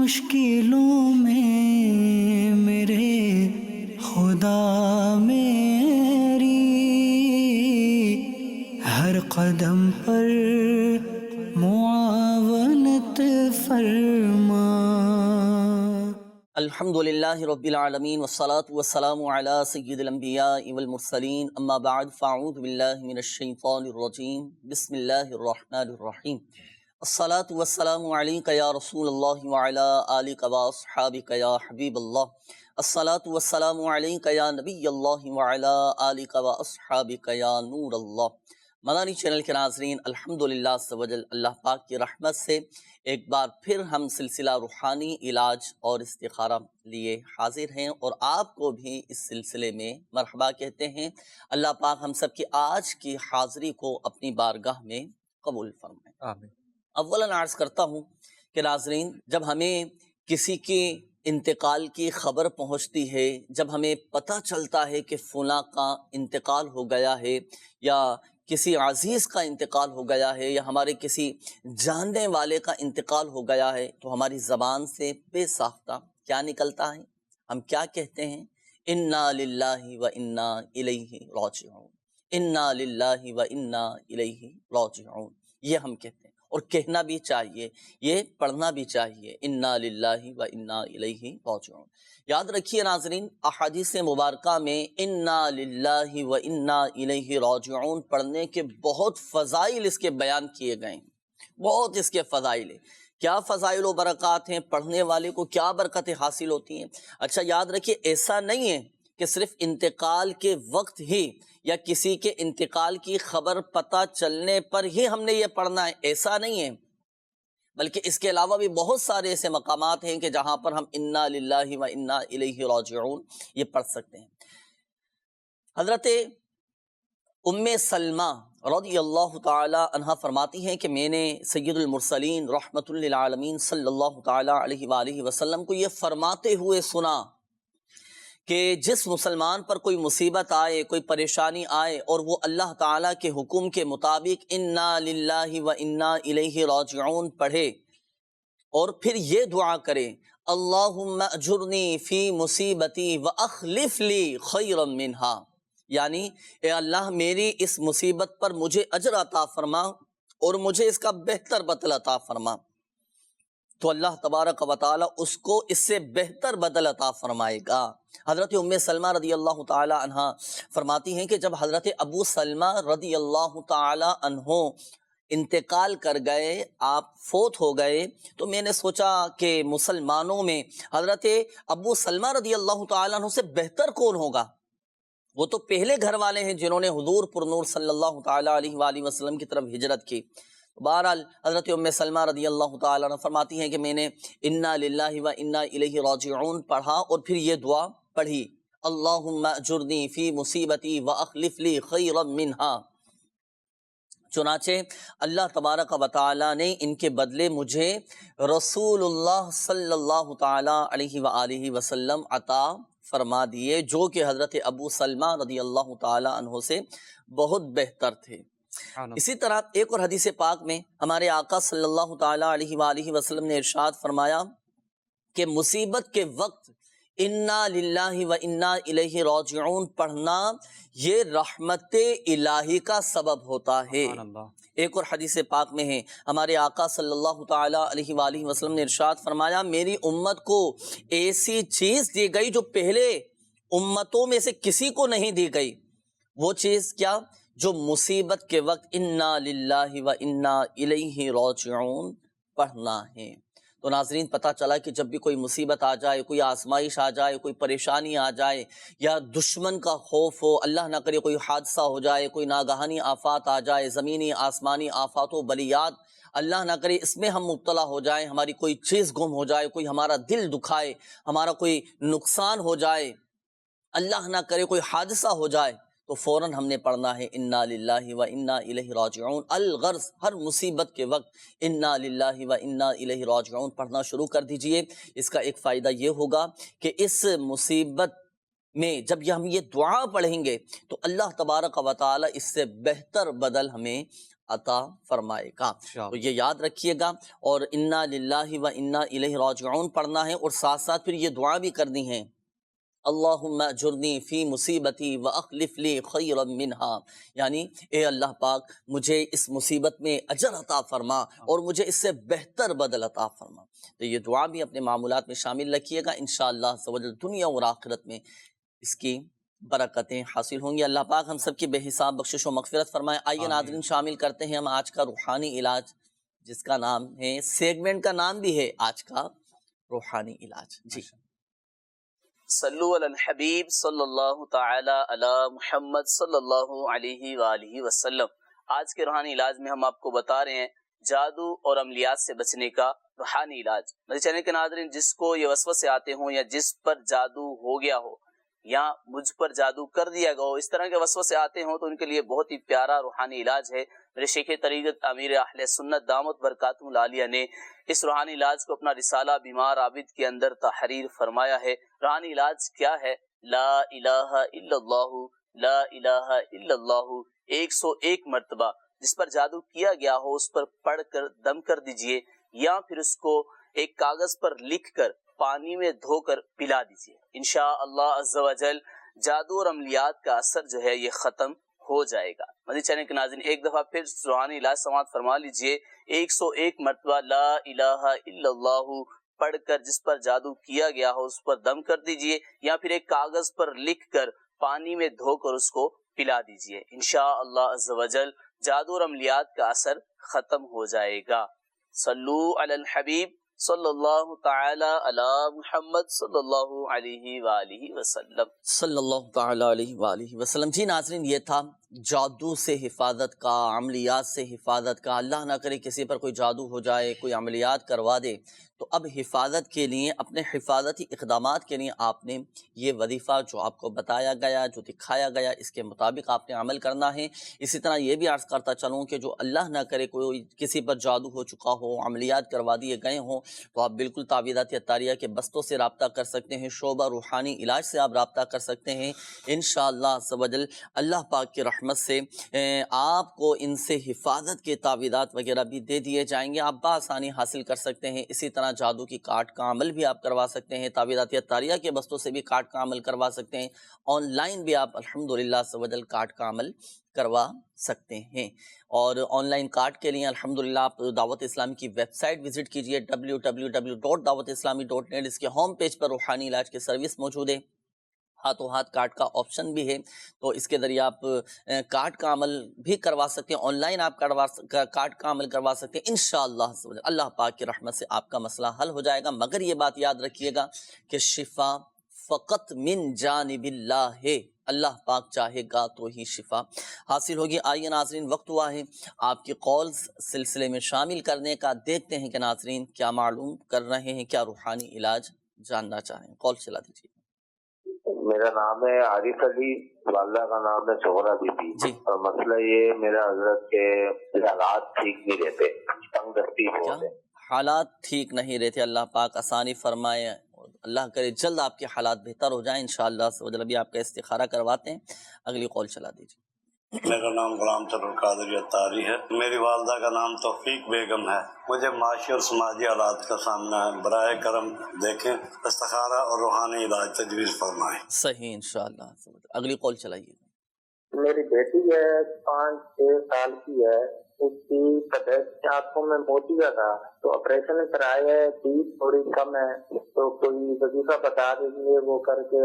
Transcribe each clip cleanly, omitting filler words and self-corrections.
مشکلوں میں میرے خدا میری ہر قدم پر معاونت فرما۔ الحمدللہ رب العالمین والصلاة والسلام علی سید الانبیاء والمرسلین، اما بعد فاعوذ باللہ من الشیطان الرجیم، بسم اللہ الرحمن الرحیم۔ الصلاة والسلام علیک یا رسول اللہ وعلی آلک واصحابک یا حبیب اللہ۔ الصلاة والسلام علیک یا نبی اللہ وعلی آلک واصحابک یا نور اللہ۔ مدنی چینل کے ناظرین، الحمدللہ عزوجل اللہ پاک کی رحمت سے ایک بار پھر ہم سلسلہ روحانی علاج اور استخارہ لیے حاضر ہیں، اور آپ کو بھی اس سلسلے میں مرحبا کہتے ہیں۔ اللہ پاک ہم سب کی آج کی حاضری کو اپنی بارگاہ میں قبول فرمائے، آمین۔ اولاً عرض کرتا ہوں کہ ناظرین، جب ہمیں کسی کے انتقال کی خبر پہنچتی ہے، جب ہمیں پتہ چلتا ہے کہ فلاں کا انتقال ہو گیا ہے، یا کسی عزیز کا انتقال ہو گیا ہے، یا ہمارے کسی جاننے والے کا انتقال ہو گیا ہے، تو ہماری زبان سے بے ساختہ کیا نکلتا ہے؟ ہم کیا کہتے ہیں؟ انا للہ و انا الیہ راجعون، انا للہ و انا الیہ راجعون، یہ ہم کہتے ہیں، اور کہنا بھی چاہیے، یہ پڑھنا بھی چاہیے، انا للہ و انا الیہ راجعون۔ یاد رکھیے ناظرین، احادیث مبارکہ میں انا للہ و انا الیہ راجعون پڑھنے کے بہت فضائل اس کے بیان کیے گئے ہیں، بہت اس کے فضائل ہیں۔ کیا فضائل و برکات ہیں، پڑھنے والے کو کیا برکتیں حاصل ہوتی ہیں؟ اچھا یاد رکھیے، ایسا نہیں ہے کہ صرف انتقال کے وقت ہی یا کسی کے انتقال کی خبر پتہ چلنے پر ہی ہم نے یہ پڑھنا ہے، ایسا نہیں ہے، بلکہ اس کے علاوہ بھی بہت سارے ایسے مقامات ہیں کہ جہاں پر ہم انا للہ و انا الیہ راجعون یہ پڑھ سکتے ہیں۔ حضرت ام سلمہ رضی اللہ تعالی عنہ فرماتی ہیں کہ میں نے سید المرسلین رحمت للعالمین صلی اللہ تعالی علیہ وآلہ وسلم کو یہ فرماتے ہوئے سنا کہ جس مسلمان پر کوئی مصیبت آئے، کوئی پریشانی آئے، اور وہ اللہ تعالیٰ کے حکم کے مطابق انا للہ و انا الیہ راجعون پڑھے، اور پھر یہ دعا کرے اللہم اجرنی فی مصیبتی واخلف لی خیرا منہا، یعنی اے اللہ میری اس مصیبت پر مجھے اجر عطا فرما اور مجھے اس کا بہتر بدل عطا فرما، تو اللہ تبارک و تعالی اس کو اس سے بہتر بدل عطا فرمائے گا۔ حضرت ام سلمہ رضی اللہ تعالی عنہ فرماتی ہیں کہ جب حضرت ابو سلمہ رضی اللہ تعالی عنہ انتقال کر گئے، آپ فوت ہو گئے، تو میں نے سوچا کہ مسلمانوں میں حضرت ابو سلمہ رضی اللہ تعالی عنہ سے بہتر کون ہوگا؟ وہ تو پہلے گھر والے ہیں جنہوں نے حضور پر نور صلی اللہ تعالی علیہ وآلہ وسلم کی طرف ہجرت کی۔ بہرحال حضرت ام سلمہ رضی اللہ تعالی عنہ فرماتی ہیں کہ میں نے انا للہ و انا الیہ راجعون پڑھا، اور پھر یہ دعا پڑھی اللہم اجرنی فی مصیبتی واخلف لی خیرا منہا، چنانچہ اللہ تبارک و تعالی نے ان کے بدلے مجھے رسول اللہ صلی اللہ تعالی علیہ وآلہ وسلم عطا فرما دیے، جو کہ حضرت ابو سلمہ رضی اللہ تعالی عنہ سے بہت بہتر تھے۔ اسی طرح ایک اور حدیث پاک میں ہمارے آقا صلی اللہ تعالی علیہ وآلہ وسلم نے ارشاد فرمایا کہ مصیبت کے وقت انا للہ و انا الیہ راجعون پڑھنا یہ رحمت الہی کا سبب ہوتا ہے۔ ایک اور حدیث پاک میں ہے ہمارے آقا صلی اللہ تعالی علیہ وآلہ وسلم نے ارشاد فرمایا میری امت کو ایسی چیز دی گئی جو پہلے امتوں میں سے کسی کو نہیں دی گئی، وہ چیز کیا؟ جو مصیبت کے وقت انا للہ و انا الیہ راجعون پڑھنا ہے۔ تو ناظرین، پتہ چلا کہ جب بھی کوئی مصیبت آ جائے، کوئی آزمائش آ جائے، کوئی پریشانی آ جائے، یا دشمن کا خوف ہو، اللہ نہ کرے کوئی حادثہ ہو جائے، کوئی ناگہانی آفات آ جائے، زمینی آسمانی آفات و بلیات اللہ نہ کرے اس میں ہم مبتلا ہو جائیں، ہماری کوئی چیز گم ہو جائے، کوئی ہمارا دل دکھائے، ہمارا کوئی نقصان ہو جائے، اللہ نہ کرے کوئی حادثہ ہو جائے، تو فوراً ہم نے پڑھنا ہے انا للہ و انا الیہ راجعون۔ الغرض ہر مصیبت کے وقت انا للہ و انا الیہ راجعون پڑھنا شروع کر دیجئے۔ اس کا ایک فائدہ یہ ہوگا کہ اس مصیبت میں جب ہم یہ دعا پڑھیں گے تو اللہ تبارک و تعالی اس سے بہتر بدل ہمیں عطا فرمائے گا۔ تو یہ یاد رکھیے گا، اور انا للہ و انا الیہ راجعون پڑھنا ہے، اور ساتھ ساتھ پھر یہ دعا بھی کرنی ہے، اللہم اجرنی فی مصیبتی واخلف لی خیرا منہا، یعنی اے اللہ پاک مجھے اس مصیبت میں اجر عطا فرما اور مجھے اس سے بہتر بدل عطا فرما۔ تو یہ دعا بھی اپنے معمولات میں شامل رکھیے گا، انشاءاللہ عز و جل دنیا اور آخرت میں اس کی برکتیں حاصل ہوں گی۔ اللہ پاک ہم سب کی بے حساب بخشش و مغفرت فرمائے۔ آئیے ناظرین شامل کرتے ہیں ہم آج کا روحانی علاج، جس کا نام ہے، سیگمنٹ کا نام بھی ہے آج کا روحانی علاج۔ جی صلو علی الحبیب صلی اللہ تعالی علی محمد صلی اللہ علیہ وآلہ وسلم۔ آج کے روحانی علاج میں ہم آپ کو بتا رہے ہیں جادو اور عملیات سے بچنے کا روحانی علاج۔ مدنی چینل کے ناظرین، جس کو یہ وسوسے آتے ہوں یا جس پر جادو ہو گیا ہو یا مجھ پر جادو کر دیا گیا ہو، اس طرح کے وسوسے آتے ہوں، تو ان کے لیے بہت ہی پیارا روحانی علاج ہے۔ میرے شیخ طریقت امیر اہل سنت دامت برکاتہ العالیہ نے اس روحانی علاج کو اپنا رسالہ بیمار عابد کے اندر تحریر فرمایا ہے۔ روحانی علاج کیا ہے؟ لا الہ الا اللہ، لا الہ الا اللہ 101 مرتبہ جس پر جادو کیا گیا ہو اس پر پڑھ کر دم کر دیجئے، یا پھر اس کو ایک کاغذ پر لکھ کر پانی میں دھو کر پلا دیجئے۔ انشاءاللہ عز و جل جادو اور عملیات کا اثر جو ہے یہ ختم ہو جائے گا۔ مدنی چینل کے ناظرین، ایک دفعہ پھر روحانی علاج سماعت فرما لیجئے، 101 مرتبہ لا الہ الا اللہ پڑھ کر جس پر جادو کیا گیا ہو اس پر دم کر دیجئے، یا پھر ایک کاغذ پر لکھ کر پانی میں دھو کر اس کو پلا دیجئے۔ انشاءاللہ عز و جل جادو اور عملیات کا اثر ختم ہو جائے گا۔ صلو علی الحبیب صلی اللہ تعالی علی محمد صلی اللہ علیہ وآلہ وسلم، صلی اللہ تعالی علیہ وآلہ وسلم۔ جی ناظرین، یہ تھا جادو سے حفاظت کا، عملیات سے حفاظت کا۔ اللہ نہ کرے کسی پر کوئی جادو ہو جائے، کوئی عملیات کروا دے، تو اب حفاظت کے لیے، اپنے حفاظتی اقدامات کے لیے آپ نے یہ وظیفہ جو آپ کو بتایا گیا، جو دکھایا گیا، اس کے مطابق آپ نے عمل کرنا ہے۔ اسی طرح یہ بھی عرض کرتا چلوں کہ جو اللہ نہ کرے کوئی کسی پر جادو ہو چکا ہو، عملیات کروا دیے گئے ہوں، تو آپ بالکل تعویذات عطاریہ کے بستوں سے رابطہ کر سکتے ہیں، شعبہ روحانی علاج سے آپ رابطہ کر سکتے ہیں۔ انشاءاللہ عز و جل اللہ پاک کی رحمت سے آپ کو ان سے حفاظت کے تعویذات وغیرہ بھی دے دیے جائیں گے، آپ بآسانی حاصل کر سکتے ہیں۔ اسی طرح جادو کی کاٹ کا عمل بھی آپ کروا سکتے ہیں، تعویذات عطاریہ کے بستوں سے بھی کاٹ کا عمل کروا سکتے ہیں، آن لائن بھی آپ الحمدللہ عز و جل کاٹ کا عمل کروا سکتے ہیں۔ اور آن لائن کارڈ کے لیے الحمدللہ آپ دعوت اسلامی کی ویب سائٹ وزٹ کیجئے www.dawatIslami.net۔ اس کے ہوم پیج پر روحانی علاج کی سروس موجود ہے، ہاتھوں ہاتھ کارڈ کا آپشن بھی ہے، تو اس کے ذریعے آپ کارڈ کا عمل بھی کروا سکتے ہیں، آن لائن آپ کارڈ کا عمل کروا سکتے ہیں۔ انشاءاللہ اللہ پاک کی رحمت سے آپ کا مسئلہ حل ہو جائے گا، مگر یہ بات یاد رکھیے گا کہ شفا فقط من جانب اللہ ہے، اللہ پاک چاہے گا تو ہی شفا حاصل ہوگی۔ آئیے ناظرین، وقت ہوا ہے آپ کی قولز سلسلے میں شامل کرنے کا۔ دیکھتے ہیں کہ ناظرین کیا معلوم کر رہے ہیں، کیا روحانی علاج جاننا چاہیں۔ قول چلا دیجیے۔ میرا نام ہے عارف علی، والدہ کا نام ہے شغرا بی بی۔ جی، اور مسئلہ یہ میرا حضرت کے حالات ٹھیک نہیں رہتے، تنگ دستی بہت ہے۔ حالات ٹھیک نہیں رہتے، اللہ پاک آسانی فرمائے، اللہ کرے جلد آپ کے حالات بہتر ہو جائیں انشاءاللہ۔ ابھی آپ کا استخارہ کرواتے ہیں، اگلی قول چلا دیجیے۔ میرا نام غلام القادری اتاری ہے، میری والدہ کا نام توفیق بیگم ہے۔ مجھے معاشی اور سماجی حالات کا سامنا ہے، برائے کرم دیکھیں، استخارہ اور روحانی علاج تجویز فرمائیں۔ صحیح انشاءاللہ۔ اگلی قول چلائیے۔ میری بیٹی ہے، 5-6 سال کی ہے، اس کی طبیعت آنکھوں میں موتیا تھا، تو آپریشن کرایا ہے، فیس تھوڑی کم ہے، تو کوئی وظیفہ بتا دیجیے وہ کر کے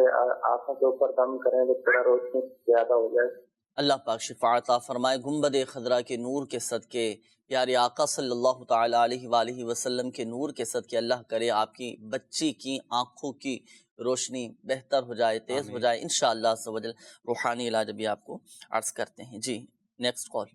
آنکھوں کے اوپر دم کریں تو تھوڑا روشنی زیادہ ہو جائے۔ اللہ پاک شفا عطا فرمائے، گنبد خضرا کے نور کے صدقے، پیارے آقا صلی اللہ تعالی علیہ وآلہ وسلم کے نور کے صدقے اللہ کرے آپ کی بچی کی آنکھوں کی روشنی بہتر ہو جائے، تیز ہو جائے انشاءاللہ عز و جل۔ روحانی علاج بھی آپ کو عرض کرتے ہیں۔ جی نیکسٹ کال۔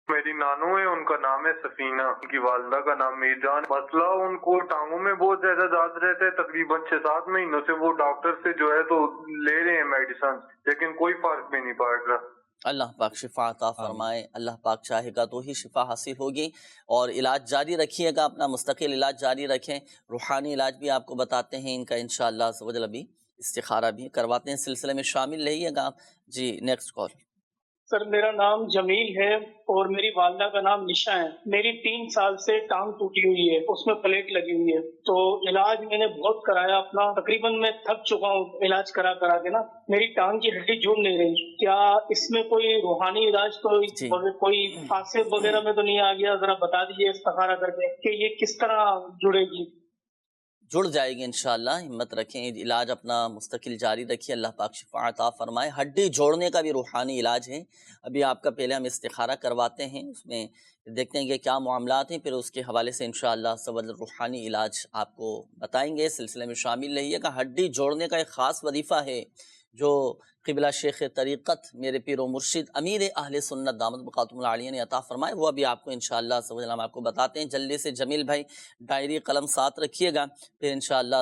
میری نانو ہے، ان کا نام ہے سفینہ، ان کی والدہ کا نام میر جان۔ مسئلہ ان کو ٹانگوں میں بہت زیادہ درد رہتا ہے، تقریباً 6-7 مہینوں سے وہ ڈاکٹر سے جو ہے تو لے رہے ہیں میڈیسن، لیکن کوئی فرق بھی نہیں پڑ رہا۔ اللہ پاک شفا عطا فرمائے، اللہ پاک چاہے گا تو ہی شفا حاصل ہوگی، اور علاج جاری رکھیے گا، اپنا مستقل علاج جاری رکھیں۔ روحانی علاج بھی آپ کو بتاتے ہیں ان کا انشاءاللہ عز و جل، ابھی استخارہ بھی کرواتے ہیں، سلسلے میں شامل رہیے گا آپ۔ جی نیکسٹ کال۔ سر میرا نام جمیل ہے اور میری والدہ کا نام نشا ہے. میری 3 سال سے ٹانگ ٹوٹی ہوئی ہے، اس میں پلیٹ لگی ہوئی ہے. تو علاج میں نے بہت کرایا اپنا، تقریباً میں تھک چکا ہوں علاج کرا کے نا. میری ٹانگ کی ہڈی جڑ نہیں رہی. کیا اس میں کوئی روحانی علاج کوئی فاسد وغیرہ میں تو نہیں آ گیا؟ ذرا بتا دیجیے استخارہ کر کے کہ یہ کس طرح جڑے گی. جڑ جائے گی انشاءاللہ، ہمت رکھیں، علاج اپنا مستقل جاری رکھیے، اللہ پاک شفا عطا فرمائے. ہڈی جوڑنے کا بھی روحانی علاج ہے. ابھی آپ کا پہلے ہم استخارہ کرواتے ہیں، اس میں دیکھتے ہیں کہ کیا معاملات ہیں، پھر اس کے حوالے سے انشاءاللہ روحانی علاج آپ کو بتائیں گے. سلسلے میں شامل رہیے گا. ہڈی جوڑنے کا ایک خاص وظیفہ ہے جو قبلہ شیخ طریقت میرے پیر و مرشد امیر اہل سنت دامت بقاتم العالیہ نے عطا فرمائے، وہ ابھی آپ کو انشاءاللہ ہم آپ کو بتاتے ہیں. جلدی سے جمیل بھائی ڈائری قلم ساتھ رکھیے گا، پھر انشاءاللہ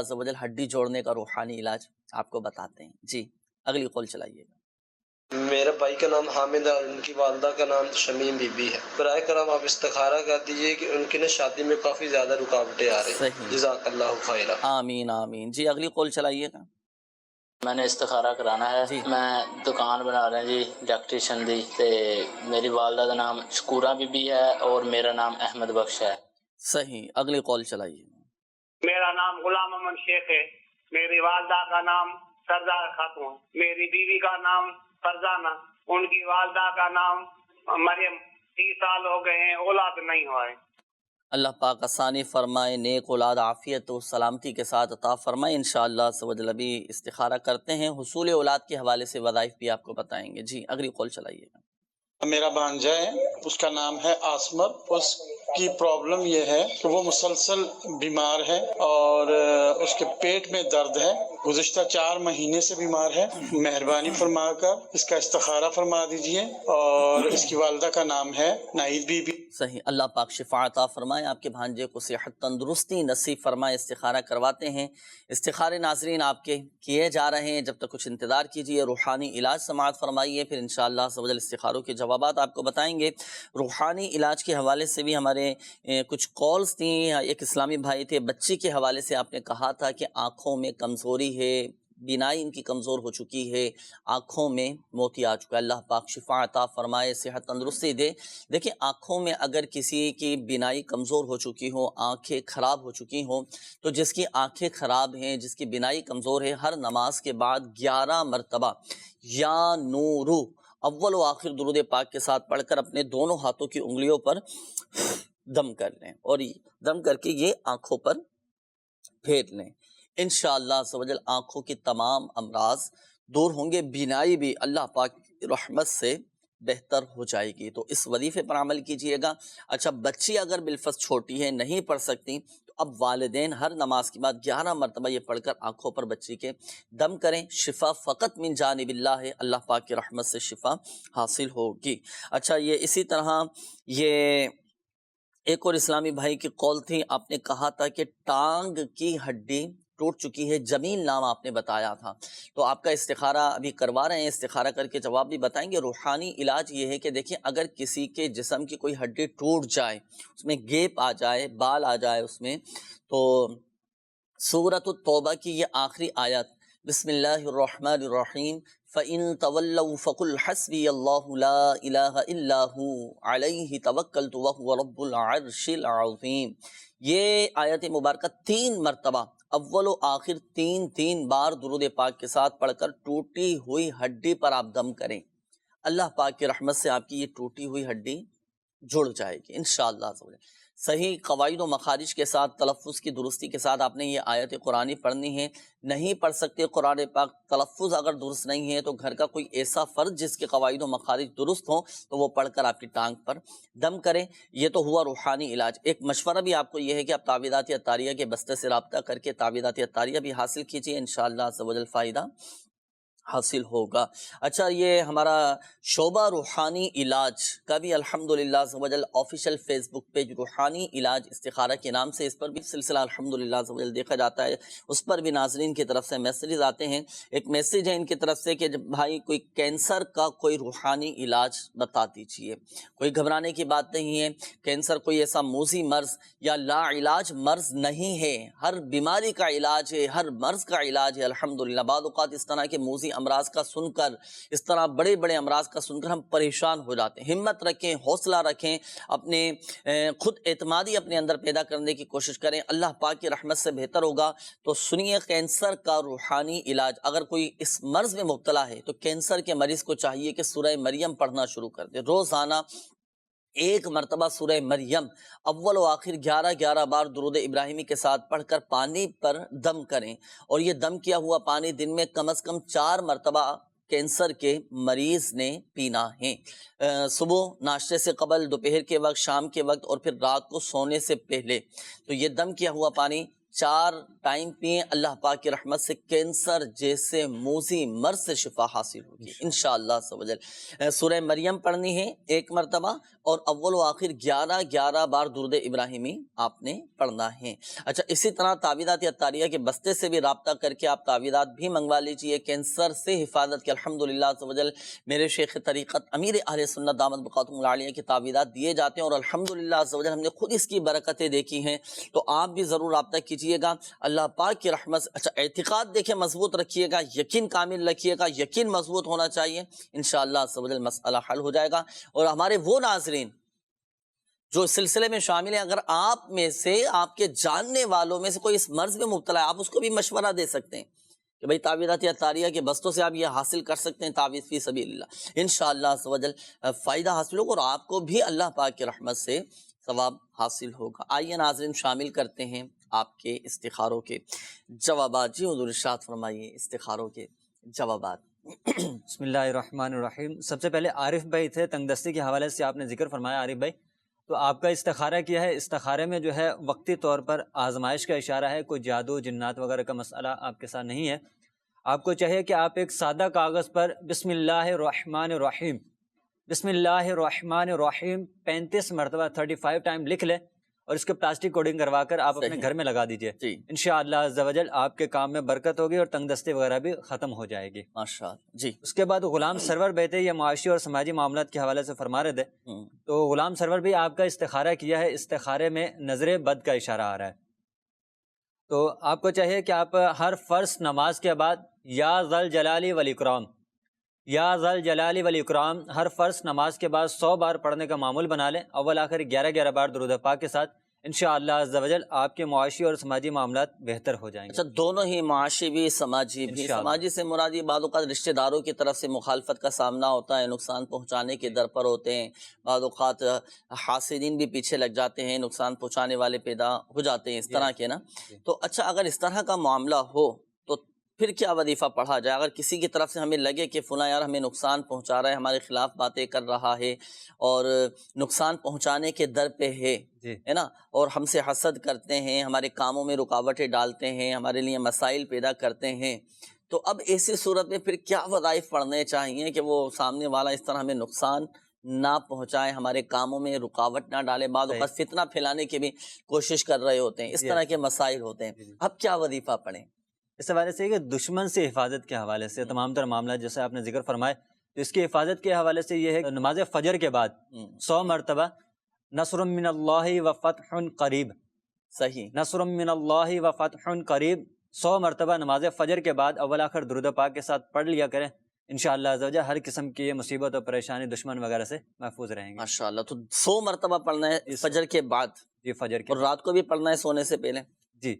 ہڈی جوڑنے کا روحانی علاج آپ کو بتاتے ہیں. جی اگلی قول چلائیے گا. میرے بھائی کا نام حامد ہے اور ان کی والدہ کا نام شمیم بی بی ہے. برائے کرم آپ استخارہ کر دیجیے کہ ان کی شادی میں کافی زیادہ رکاوٹیں آ رہی ہیں. جزاک اللہ خیرا. آمین آمین. جی اگلی قول چلائیے گا. میں نے استخارہ کرانا ہے. جی. میں دکان بنا رہا جی الیکٹریشن دی، تے میری والدہ کا نام شکورہ بی بی ہے اور میرا نام احمد بخش ہے. صحیح. اگلی قول چلائیے. میرا نام غلام امن شیخ ہے. میری والدہ کا نام سردار خاتون، میری بیوی کا نام فرزانہ، ان کی والدہ کا نام مریم. 30 سال ہو گئے ہیں، اولاد نہیں ہوا ہے. اللہ پاک آسانی فرمائے، نیک اولاد عافیت و سلامتی کے ساتھ عطا فرمائے. انشاءاللہ ابھی استخارہ کرتے ہیں، حصول اولاد کے حوالے سے وظائف بھی آپ کو بتائیں گے. جی اگلی قول چلائیے گا. میرا بھانجا ہے، اس کا نام ہے عاصمت. اس کی پرابلم یہ ہے کہ وہ مسلسل بیمار ہے اور اس کے پیٹ میں درد ہے. گزشتہ 4 مہینے سے بیمار ہے. مہربانی فرما کر اس کا استخارہ فرما دیجئے. اور اس کی والدہ کا نام ہے نائید بی بی. صحیح. اللہ پاک شفا عطا فرمائے، آپ کے بھانجے کو صحت تندرستی نصیب فرمائے. استخارہ کرواتے ہیں. استخارے ناظرین آپ کے کیے جا رہے ہیں، جب تک کچھ انتظار کیجئے. روحانی علاج سماعت فرمائیے، پھر انشاءاللہ استخاروں کے جوابات آپ کو بتائیں گے. روحانی علاج کے حوالے سے بھی ہمارے کچھ کالز تھیں. ایک اسلامی بھائی تھے، بچی کے حوالے سے آپ نے کہا تھا کہ آنکھوں میں کمزوری ہے، بینائی ان کی کمزور ہو چکی ہے، آنکھوں میں موتی آ چکا ہے. اللہ پاک شفا عطا فرمائے، صحت تندرستی دے. دیکھیں آنکھوں میں اگر کسی کی بینائی کمزور ہو چکی ہو، آنکھیں خراب ہو چکی ہوں، تو جس کی آنکھیں خراب ہیں، جس کی بینائی کمزور ہے، ہر نماز کے بعد 11 مرتبہ یا نورو اول و آخر درود پاک کے ساتھ پڑھ کر اپنے دونوں ہاتھوں کی انگلیوں پر دم کر لیں اور دم کر کے یہ آنکھوں پر پھیر لیں. انشاءاللہ آنکھوں کی تمام امراض دور ہوں گے، بینائی بھی اللہ پاک رحمت سے بہتر ہو جائے گی. تو اس وظیفے پر عمل کیجئے گا. اچھا بچی اگر بالفرض چھوٹی ہے، نہیں پڑھ سکتی، تو اب والدین ہر نماز کے بعد 11 مرتبہ یہ پڑھ کر آنکھوں پر بچی کے دم کریں. شفا فقط من جانب اللہ ہے، اللہ پاک کی رحمت سے شفا حاصل ہوگی. اچھا یہ اسی طرح یہ ایک اور اسلامی بھائی کی قول تھی، آپ نے کہا تھا کہ ٹانگ کی ہڈی ٹوٹ چکی ہے، جمیل نام آپ نے بتایا تھا. تو آپ کا استخارہ ابھی کروا رہے ہیں، استخارہ کر کے جواب بھی بتائیں گے. روحانی علاج یہ ہے کہ دیکھیں اگر کسی کے جسم کی کوئی ہڈی ٹوٹ جائے، اس میں گیپ آ جائے، بال آ جائے اس میں، تو سورۃ التوبہ کی یہ آخری آیت بسم اللہ الرحمن الرحیم فَإِن تَوَلَّوْا فَقُلْ حَسْبِيَ اللَّهُ لَا إِلَهَ إِلَّا هُوَ عَلَيْهِ تَوَكَّلْتُ وَهُوَ رَبُّ الْعَرْشِ الْعَظِيمِ. یہ آیت مبارکہ 3 مرتبہ اول و آخر 3 بار درود پاک کے ساتھ پڑھ کر ٹوٹی ہوئی ہڈی پر آپ دم کریں. اللہ پاک کی رحمت سے آپ کی یہ ٹوٹی ہوئی ہڈی جڑ جائے گی انشاءاللہ. صحیح قواعد و مخارج کے ساتھ، تلفظ کی درستی کے ساتھ آپ نے یہ آیت قرآنی پڑھنی ہے. نہیں پڑھ سکتے قرآن پاک، تلفظ اگر درست نہیں ہے، تو گھر کا کوئی ایسا فرد جس کے قواعد و مخارج درست ہوں تو وہ پڑھ کر آپ کی ٹانگ پر دم کریں. یہ تو ہوا روحانی علاج. ایک مشورہ بھی آپ کو یہ ہے کہ آپ تعویذات عطاریہ کے بستے سے رابطہ کر کے تعویذات عطاریہ بھی حاصل کیجیے، انشاءاللہ فائدہ حاصل ہوگا. اچھا یہ ہمارا شعبہ روحانی علاج کا بھی الحمدللہ آفیشیل فیس بک پیج روحانی علاج استخارہ کے نام سے، اس پر بھی سلسلہ الحمدللہ دیکھا جاتا ہے. اس پر بھی ناظرین کی طرف سے میسیجز آتے ہیں. ایک میسیج ہے ان کی طرف سے کہ جب بھائی کوئی کینسر کا کوئی روحانی علاج بتا دیجئے. کوئی گھبرانے کی بات نہیں ہے. کینسر کوئی ایسا موذی مرض یا لا علاج مرض نہیں ہے. ہر بیماری کا علاج ہے، ہر مرض کا علاج ہے الحمدللہ. بعض اوقات اس طرح کے موذی امراض کا سن کر، اس طرح بڑے بڑے امراض کا سن کر ہم پریشان ہو جاتے ہیں۔ ہمت رکھیں، حوصلہ رکھیں، اپنے خود اعتمادی اپنے اندر پیدا کرنے کی کوشش کریں، اللہ پاک کی رحمت سے بہتر ہوگا۔ تو سنیے، کینسر کا روحانی علاج، اگر کوئی اس مرض میں مبتلا ہے تو کینسر کے مریض کو چاہیے کہ سورہ مریم پڑھنا شروع کر دے۔ روزانہ ایک مرتبہ سورہ مریم اول و آخر 11 بار درود ابراہیمی کے ساتھ پڑھ کر پانی پر دم کریں، اور یہ دم کیا ہوا پانی دن میں کم از کم 4 مرتبہ کینسر کے مریض نے پینا ہے، صبح ناشتے سے قبل، دوپہر کے وقت، شام کے وقت، اور پھر رات کو سونے سے پہلے۔ تو یہ دم کیا ہوا پانی 4 ٹائم پئیں، اللہ پاک کی رحمت سے کینسر جیسے موذی مرض سے شفا حاصل ہوگی انشاءاللہ عز و جل۔ سورہ مریم پڑھنی ہے ایک مرتبہ، اور اول و آخر 11 بار درود ابراہیمی آپ نے پڑھنا ہے۔ اچھا، اسی طرح تعویذات عطاریہ کے بستے سے بھی رابطہ کر کے آپ تعویذات بھی منگوا لیجئے کینسر سے حفاظت کے۔ الحمدللہ عز و جل میرے شیخ طریقت امیر اہل سنت دامت بقاتہم العالیہ کی تعویذات دیے جاتے ہیں، اور الحمدللہ عز و جل ہم نے خود اس کی برکتیں دیکھی ہیں، تو آپ بھی ضرور رابطہ کیجئے گا اللہ پاک کی رحمت سے۔ اچھا، اعتقاد دیکھیں مضبوط رکھیے گا، یقین کامل رکھیے گا، یقین مضبوط ہونا چاہیے، انشاءاللہ عز و جل مسئلہ حل ہو جائے گا۔ اور ہمارے وہ ناظرین جو اس سلسلے میں شامل ہیں، اگر آپ میں سے، آپ کے جاننے والوں میں سے کوئی اس مرض میں مبتلا ہے، آپ اس کو بھی مشورہ دے سکتے ہیں کہ بھئی تعویذات عطاریہ کے بستوں سے آپ یہ حاصل کر سکتے ہیں، تعویذ فی سبیل اللہ، انشاءاللہ عز و جل فائدہ حاصل ہوگا، اور آپ کو بھی اللہ پاک کی رحمت سے ثواب حاصل ہوگا۔ آئیے ناظرین، شامل کرتے ہیں آپ کے استخاروں کے جوابات۔ جی حضور ارشاد فرمائیے استخاروں کے جوابات۔ بسم اللہ الرحمن الرحیم۔ سب سے پہلے عارف بھائی تھے، تنگ دستی کے حوالے سے آپ نے ذکر فرمایا عارف بھائی، تو آپ کا استخارہ کیا ہے؟ استخارے میں جو ہے وقتی طور پر آزمائش کا اشارہ ہے، کوئی جادو جنات وغیرہ کا مسئلہ آپ کے ساتھ نہیں ہے۔ آپ کو چاہیے کہ آپ ایک سادہ کاغذ پر بسم اللہ الرحمن الرحیم، بسم اللہ الرحمن الرحیم 35 مرتبہ 35 ٹائم لکھ لیں، اور اس کے پلاسٹک کوڈنگ کروا کر آپ اپنے گھر میں لگا دیجئے، انشاءاللہ عز و جل آپ کے کام میں برکت ہوگی، اور تنگ دستی وغیرہ بھی ختم ہو جائے گی ماشاءاللہ۔ جی، اس کے بعد غلام سرور بیٹھے، یہ معاشی اور سماجی معاملات کے حوالے سے فرما رہے تھے، تو غلام سرور بھی آپ کا استخارہ کیا ہے، استخارے میں نظر بد کا اشارہ آ رہا ہے، تو آپ کو چاہیے کہ آپ ہر فرض نماز کے بعد یا ذل جلالی والاکرام، یا ذل جلالی والاکرام ہر فرض نماز کے بعد 100 بار پڑھنے کا معمول بنا لیں، اول آخر 11 بار درود پاک کے ساتھ، انشاءاللہ عز و جل آپ کے معاشی اور سماجی معاملات بہتر ہو جائیں گے۔ اچھا، دونوں ہی، معاشی بھی سماجی بھی۔ سماجی سے مراد یہ بعض اوقات رشتہ داروں کی طرف سے مخالفت کا سامنا ہوتا ہے، نقصان پہنچانے کے در پر ہوتے ہیں، بعض اوقات حاسدین بھی پیچھے لگ جاتے ہیں، نقصان پہنچانے والے پیدا ہو جاتے ہیں، اس طرح کے نا۔ تو اچھا، اگر اس طرح کا معاملہ ہو تو پھر کیا وظیفہ پڑھا جائے؟ اگر کسی کی طرف سے ہمیں لگے کہ فلاں یار ہمیں نقصان پہنچا رہا ہے، ہمارے خلاف باتیں کر رہا ہے، اور نقصان پہنچانے کے در پہ ہے نا، اور ہم سے حسد کرتے ہیں، ہمارے کاموں میں رکاوٹیں ڈالتے ہیں، ہمارے لیے مسائل پیدا کرتے ہیں، تو اب ایسی صورت میں پھر کیا وظائف پڑھنے چاہیے کہ وہ سامنے والا اس طرح ہمیں نقصان نہ پہنچائے، ہمارے کاموں میں رکاوٹ نہ ڈالے، بعض اوقات فتنہ پھیلانے کی بھی کوشش کر رہے ہوتے ہیں، اس طرح کے مسائل ہوتے ہیں، اب کیا وظیفہ پڑھیں؟ اس حوالے سے کہ دشمن سے حفاظت کے حوالے سے تمام تر معاملات جیسے آپ نے ذکر فرمائے، تو اس کی حفاظت کے حوالے سے یہ ہے کہ نماز فجر کے بعد 100 مرتبہ نصر من اللہ و فتح قریب، صحیح، نصر من اللہ و فتح قریب 100 مرتبہ نماز فجر کے بعد اول آخر درود پاک کے ساتھ پڑھ لیا کریں، انشاءاللہ عز و جل ہر قسم کی مصیبت اور پریشانی دشمن وغیرہ سے محفوظ رہیں گے ماشاءاللہ۔ تو 100 مرتبہ پڑھنا ہے فجر کے بعد؟ جی، فجر کے، اور رات کو بھی پڑھنا ہے سونے سے پہلے؟ جی،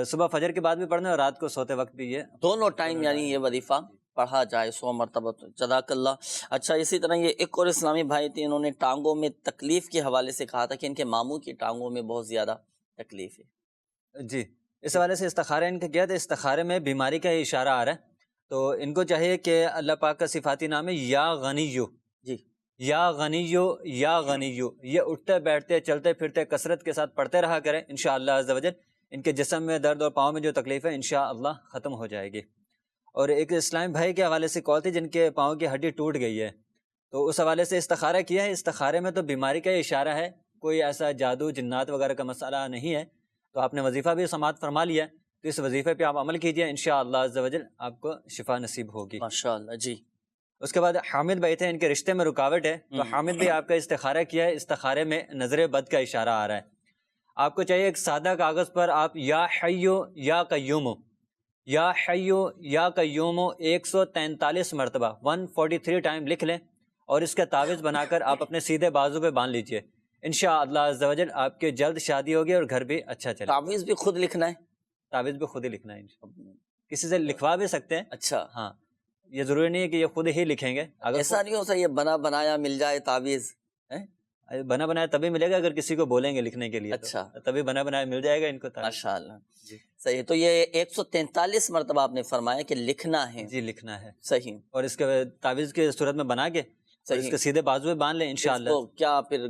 صبح فجر کے بعد بھی پڑھنا ہے اور رات کو سوتے وقت بھی، یہ دونوں ٹائم یعنی یہ وظیفہ پڑھا جائے 100 مرتبہ۔ تو جزاک اللہ۔ اچھا، اسی طرح یہ ایک اور اسلامی بھائی تھے، انہوں نے ٹانگوں میں تکلیف کے حوالے سے کہا تھا کہ ان کے ماموں کی ٹانگوں میں بہت زیادہ تکلیف ہے۔ جی، اس حوالے سے استخارہ ان کا کیا تھا، استخارے میں بیماری کا اشارہ آ رہا ہے، تو ان کو چاہیے کہ اللہ پاک کا صفاتی نام ہے یا غنیو، جی، یا غنیو یا غنیو، یہ اٹھتے بیٹھتے چلتے پھرتے کثرت کے ساتھ پڑھتے رہا کریں، انشاءاللہ عز و جل ان کے جسم میں درد اور پاؤں میں جو تکلیف ہے انشاءاللہ ختم ہو جائے گی۔ اور ایک اسلام بھائی کے حوالے سے کال تھی جن کے پاؤں کی ہڈی ٹوٹ گئی ہے، تو اس حوالے سے استخارہ کیا ہے، استخارے میں تو بیماری کا اشارہ ہے، کوئی ایسا جادو جنات وغیرہ کا مسئلہ نہیں ہے، تو آپ نے وظیفہ بھی سماعت فرما لیا، تو اس وظیفے پہ آپ عمل کیجئے، انشاءاللہ عز و جل آپ کو شفا نصیب ہوگی ماشاءاللہ۔ جی، اس کے بعد حامد بھائی تھے، ان کے رشتے میں رکاوٹ ہے، تو حامد بھی آپ کا استخارہ کیا ہے، استخارے میں نظر بد کا اشارہ آ رہا ہے، آپ کو چاہیے ایک سادہ کاغذ پر آپ یا حیو یا قیوم، یا حیو یا قیوم 143 مرتبہ 143 ٹائم لکھ لیں اور اس کا تعویذ بنا کر آپ اپنے سیدھے بازو پہ باندھ لیجئے، انشاءاللہ عز و جل آپ کے جلد شادی ہوگی اور گھر بھی اچھا چلے۔ تعویذ بھی خود لکھنا ہے؟ تعویذ بھی خود ہی لکھنا ہے انشاءاللہ، کسی سے لکھوا بھی سکتے ہیں۔ اچھا، ہاں، یہ ضروری نہیں ہے کہ یہ خود ہی لکھیں گے، اگر ایسا نہیں ہو سکتا یہ بنا بنایا مل جائے تعویذ؟ بنا بنایا تبھی ملے گا اگر کسی کو بولیں گے لکھنے کے لیے، اچھا، تبھی بنا بنایا مل جائے گا ان کو۔ ماشاءاللہ، صحیح۔ تو یہ 143 مرتبہ آپ نے فرمایا کہ لکھنا ہے؟ جی لکھنا ہے، صحیح۔ اور اس کے تعویذ کی صورت میں بنا کے اس کے سیدھے بازو پہ باندھ لیں انشاءاللہ۔ تو کیا پھر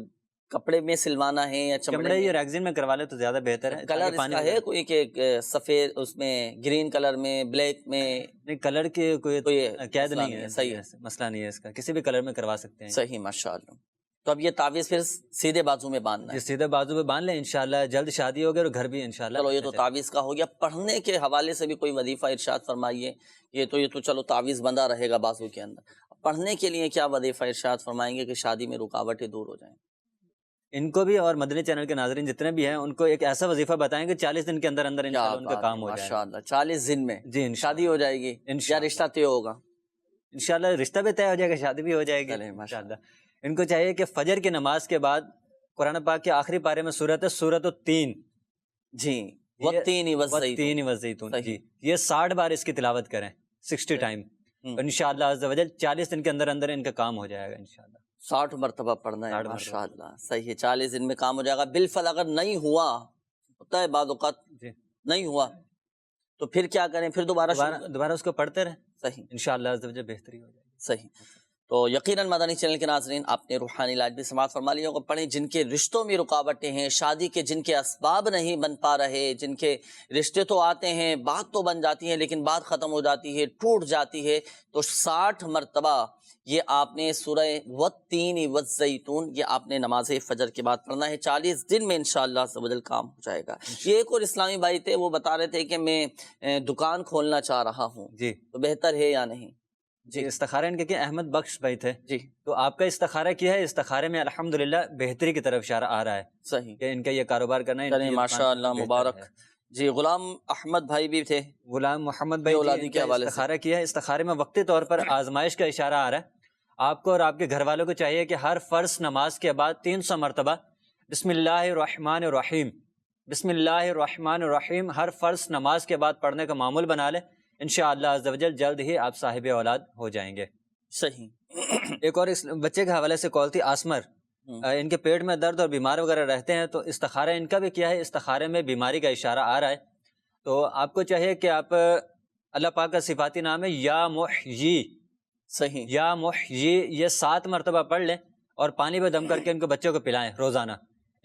کپڑے میں سلوانا ہے یا چمڑے یا ریگزین میں کروا لیں تو زیادہ بہتر ہے۔ کلر اس کا ہے کوئی کہ سفید، اس میں گرین کلر میں، بلیک میں؟ نہیں، کلر کی کوئی قید نہیں ہے، صحیح ہے، مسئلہ نہیں ہے اس کا، کسی بھی کلر میں کروا سکتے ہیں۔ صحیح، ماشاءاللہ۔ تو اب یہ تعویذ پھر سیدھے بازو میں باندھنا ہے؟ سیدھے بازو پہ باندھ لیں انشاءاللہ، جلد شادی ہوگی اور گھر بھی انشاءاللہ۔ چلو یہ تو تعویذ کا ہو گیا۔ پڑھنے کے حوالے سے بھی کوئی وظیفہ ارشاد فرمائیے۔ یہ تو چلو تعویذ بندہ رہے گا بازو کے اندر، پڑھنے کے لیے کیا وظیفہ ارشاد فرمائیں گے کہ شادی میں رکاوٹیں دور ہو جائیں؟ ان کو بھی اور مدنی چینل کے ناظرین جتنے بھی ہیں ان کو ایک ایسا وظیفہ بتائیں کہ 40 دن کے اندر اندر انشاءاللہ ان کا کام ہو جائے۔ ماشاءاللہ، 40 دن میں جی شادی ہو جائے گی یا رشتہ طے ہوگا؟ انشاءاللہ رشتہ بھی طے ہو جائے گا، شادی بھی ہو جائے گی انشاءاللہ۔ ان کو چاہیے کہ فجر کی نماز کے بعد قرآن پاک کے آخری پارے میں سورۃ التین، جی، والتین والزیتون، جی، یہ 60 بار اس کی تلاوت کریں، 60 ٹائم، انشاءاللہ عز و جل 40 دن کے اندر اندر ان کا کام ہو جائے گا انشاءاللہ۔ 60 مرتبہ پڑھنا ہے، ماشاءاللہ، صحیح ہے، 40 دن میں کام ہو جائے گا۔ بالفعل اگر نہیں ہوا، ہوتا ہے بعض اوقات نہیں ہوا تو پھر کیا کریں؟ پھر دوبارہ اس کو پڑھتے رہیں، صحیح، انشاءاللہ عز و جل بہتری ہو جائے گی۔ صحیح۔ تو یقیناً مدنی چینل کے ناظرین آپ نے روحانی علاج بھی سماعت فرما لیا ہوگا۔ پڑھیں، جن کے رشتوں میں رکاوٹیں ہیں، شادی کے جن کے اسباب نہیں بن پا رہے، جن کے رشتے تو آتے ہیں، بات تو بن جاتی ہے لیکن بات ختم ہو جاتی ہے، ٹوٹ جاتی ہے، تو 60 مرتبہ یہ آپ نے سورہ والتین والزیتون یہ آپ نے نماز فجر کے بعد پڑھنا ہے۔ 40 دن میں انشاءاللہ عز و جل کام ہو جائے گا۔ یہ ایک اور اسلامی بھائی تھے، وہ بتا رہے تھے کہ میں دکان کھولنا چاہ رہا ہوں، جی، تو بہتر ہے یا نہیں؟ جی، استخارہ ان کے کہ احمد بخش بھائی تھے، جی، تو آپ کا استخارہ کیا ہے؟ استخارے میں الحمدللہ بہتری کی طرف اشارہ آ رہا ہے، صحیح، کہ ان کا یہ کاروبار کرنا ہے، ماشاءاللہ، مبارک۔ جی، غلام احمد بھائی بھی تھے، غلام محمد بھائی اولادی کے حوالے سے استخارہ کیا ہے۔ استخارے میں وقتی طور پر آزمائش کا اشارہ آ رہا ہے۔ آپ کو اور آپ کے گھر والوں کو چاہیے کہ ہر فرض نماز کے بعد 300 مرتبہ بسم اللہ الرحمن الرحیم، بسم اللہ الرحمن الرحیم ہر فرض نماز کے بعد پڑھنے کا معمول بنا لیں، انشاءاللہ عز و جل جلد ہی آپ صاحب اولاد ہو جائیں گے۔ صحیح۔ ایک اور اس بچے کے حوالے سے کال تھی، آسمر، ان کے پیٹ میں درد اور بیمار وغیرہ رہتے ہیں، تو استخارہ ان کا بھی کیا ہے؟ استخارے میں بیماری کا اشارہ آ رہا ہے، تو آپ کو چاہیے کہ آپ اللہ پاک کا صفاتی نام ہے یا محیی، صحیح، یا محیی، یہ 7 مرتبہ پڑھ لیں اور پانی پہ دم کر کے ان کو بچوں کو پلائیں روزانہ،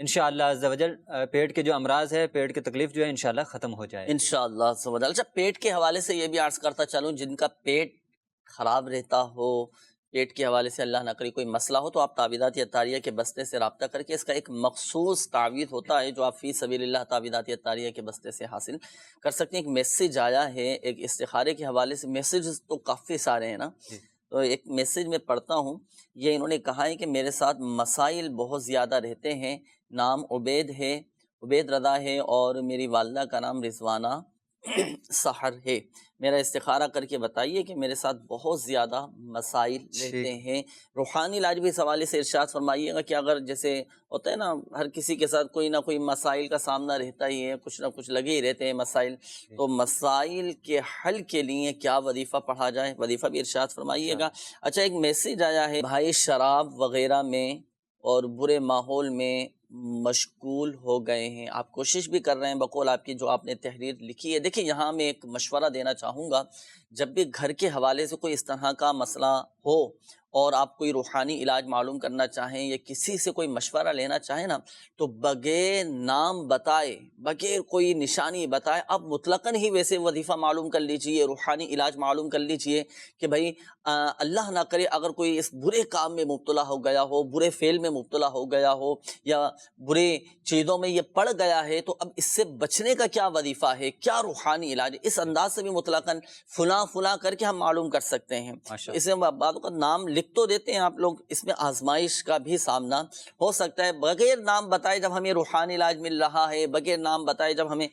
انشاءاللہ عز و جل پیٹ کے جو امراض ہے، پیٹ کی تکلیف جو ہے انشاءاللہ ختم ہو جائے انشاءاللہ عز و جل۔ اچھا، پیٹ کے حوالے سے یہ بھی عرض کرتا چلوں، جن کا پیٹ خراب رہتا ہو، پیٹ کے حوالے سے اللہ نہ کرے کوئی مسئلہ ہو، تو آپ تعویذات اتاریہ کے بستے سے رابطہ کر کے اس کا ایک مخصوص تعویذ ہوتا ہے جو آپ فی سبیل اللہ تعویذات اتاریہ کے بستے سے حاصل کر سکتے ہیں۔ ایک میسیج آیا ہے ایک استخارے کے حوالے سے، میسیجز تو کافی سارے ہیں نا، تو ایک میسیج میں پڑھتا ہوں۔ یہ انہوں نے کہا ہے کہ میرے ساتھ مسائل بہت زیادہ رہتے ہیں، نام عبید ہے، عبید رضا ہے، اور میری والدہ کا نام رضوانہ سحر ہے، میرا استخارہ کر کے بتائیے کہ میرے ساتھ بہت زیادہ مسائل رہتے ہیں۔ روحانی علاج بھی اس حوالے سے ارشاد فرمائیے گا کہ اگر جیسے ہوتا ہے نا، ہر کسی کے ساتھ کوئی نہ کوئی مسائل کا سامنا رہتا ہی ہے، کچھ نہ کچھ لگے ہی رہتے ہیں مسائل، تو مسائل کے حل کے لیے کیا وظیفہ پڑھا جائے، وظیفہ بھی ارشاد فرمائیے گا۔ اچھا، ایک میسیج آیا ہے، بھائی شراب وغیرہ میں اور برے ماحول میں مشغول ہو گئے ہیں، آپ کوشش بھی کر رہے ہیں بقول آپ کی جو آپ نے تحریر لکھی ہے۔ دیکھیں، یہاں میں ایک مشورہ دینا چاہوں گا، جب بھی گھر کے حوالے سے کوئی اس طرح کا مسئلہ ہو اور آپ کوئی روحانی علاج معلوم کرنا چاہیں یا کسی سے کوئی مشورہ لینا چاہیں نا، تو بغیر نام بتائے، بغیر کوئی نشانی بتائے آپ مطلقاً ہی ویسے وظیفہ معلوم کر لیجئے، روحانی علاج معلوم کر لیجئے کہ بھائی اللہ نہ کرے اگر کوئی اس برے کام میں مبتلا ہو گیا ہو، برے فعل میں مبتلا ہو گیا ہو یا برے چیزوں میں یہ پڑ گیا ہے، تو اب اس سے بچنے کا کیا وظیفہ ہے، کیا روحانی علاج ہے، اس انداز سے بھی مطلقاً فلاں فلاں کر کے ہم معلوم کر سکتے ہیں۔ اس میں بعض کا نام لکھ تو دیتے ہیں آپ لوگ، اس میں آزمائش کا بھی سامنا ہو سکتا ہے۔ بغیر نام بتائے جب ہمیں روحانی علاج مل رہا ہے، بغیر نام بتائے جب ہمیں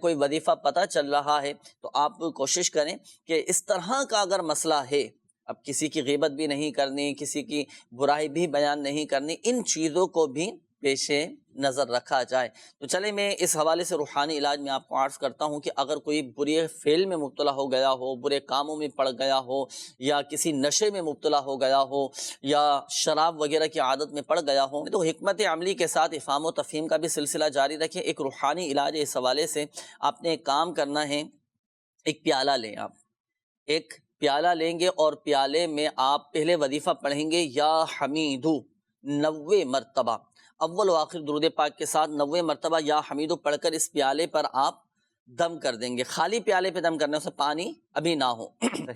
کوئی وظیفہ پتہ چل رہا ہے، تو آپ کوشش کریں کہ اس طرح کا اگر مسئلہ ہے، اب کسی کی غیبت بھی نہیں کرنی، کسی کی برائی بھی بیان نہیں کرنی، ان چیزوں کو بھی پیش نظر رکھا جائے۔ تو چلے میں اس حوالے سے روحانی علاج میں آپ کو عرض کرتا ہوں کہ اگر کوئی برے فعل میں مبتلا ہو گیا ہو، برے کاموں میں پڑ گیا ہو، یا کسی نشے میں مبتلا ہو گیا ہو، یا شراب وغیرہ کی عادت میں پڑ گیا ہو، تو حکمت عملی کے ساتھ افہام و تفہیم کا بھی سلسلہ جاری رکھیں۔ ایک روحانی علاج ہے، اس حوالے سے آپ نے ایک کام کرنا ہے، ایک پیالہ لیں، آپ ایک پیالہ لیں گے اور پیالے میں آپ پہلے وظیفہ پڑھیں گے یا حمیدو 90 مرتبہ، اول و آخر درود پاک کے ساتھ 90 مرتبہ یا حمیدو پڑھ کر اس پیالے پر آپ دم کر دیں گے۔ خالی پیالے پہ دم کرنا ہے، اس میں پانی ابھی نہ ہو،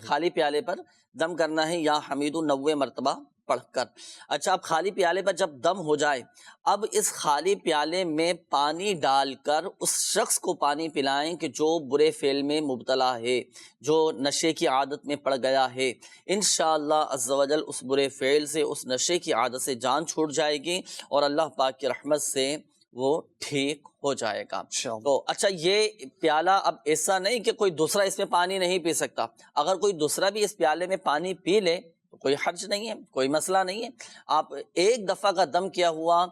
خالی پیالے پر دم کرنا ہے یا حمیدو 90 مرتبہ پڑھ کر۔ اچھا، اب خالی پیالے پر جب دم ہو جائے، اب اس خالی پیالے میں پانی ڈال کر اس شخص کو پانی پلائیں کہ جو برے فعل میں مبتلا ہے، جو نشے کی عادت میں پڑ گیا ہے۔ انشاءاللہ عز و جل اس برے فعل سے، اس نشے کی عادت سے جان چھوٹ جائے گی اور اللہ پاک کی رحمت سے وہ ٹھیک ہو جائے گا۔ تو اچھا، یہ پیالہ اب ایسا نہیں کہ کوئی دوسرا اس میں پانی نہیں پی سکتا، اگر کوئی دوسرا بھی اس پیالے میں پانی پی لے تو کوئی حرج نہیں ہے، کوئی مسئلہ نہیں ہے۔ آپ ایک دفعہ کا دم کیا ہوا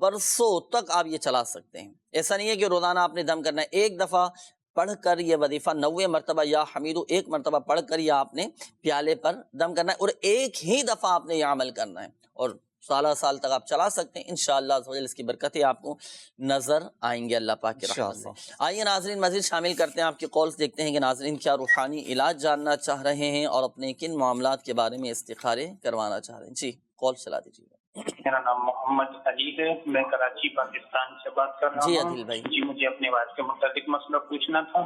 برسوں تک آپ یہ چلا سکتے ہیں، ایسا نہیں ہے کہ روزانہ آپ نے دم کرنا ہے۔ ایک دفعہ پڑھ کر یہ وظیفہ 90 مرتبہ یا حمیدو 1 مرتبہ پڑھ کر یا آپ نے پیالے پر دم کرنا ہے، اور ایک ہی دفعہ آپ نے یہ عمل کرنا ہے، اور سالہ سال تک آپ چلا سکتے ہیں۔ انشاءاللہ عز و جل اس کی برکتیں آپ کو نظر آئیں گے اللہ پاک کی رحمت سے۔ آئیے ناظرین، مزید شامل کرتے ہیں آپ کی کالز، دیکھتے ہیں کہ ناظرین کیا روحانی علاج جاننا چاہ رہے ہیں اور اپنے کن معاملات کے بارے میں استخارے کروانا چاہ رہے ہیں۔ جی، کال چلا دیجیے۔ میرا نام محمد علی ہے، میں کراچی پاکستان سے بات کر رہا ہوں۔ جی عدیل بھائی، جی مجھے اپنے والد کے متعلق مسئلہ پوچھنا تھا،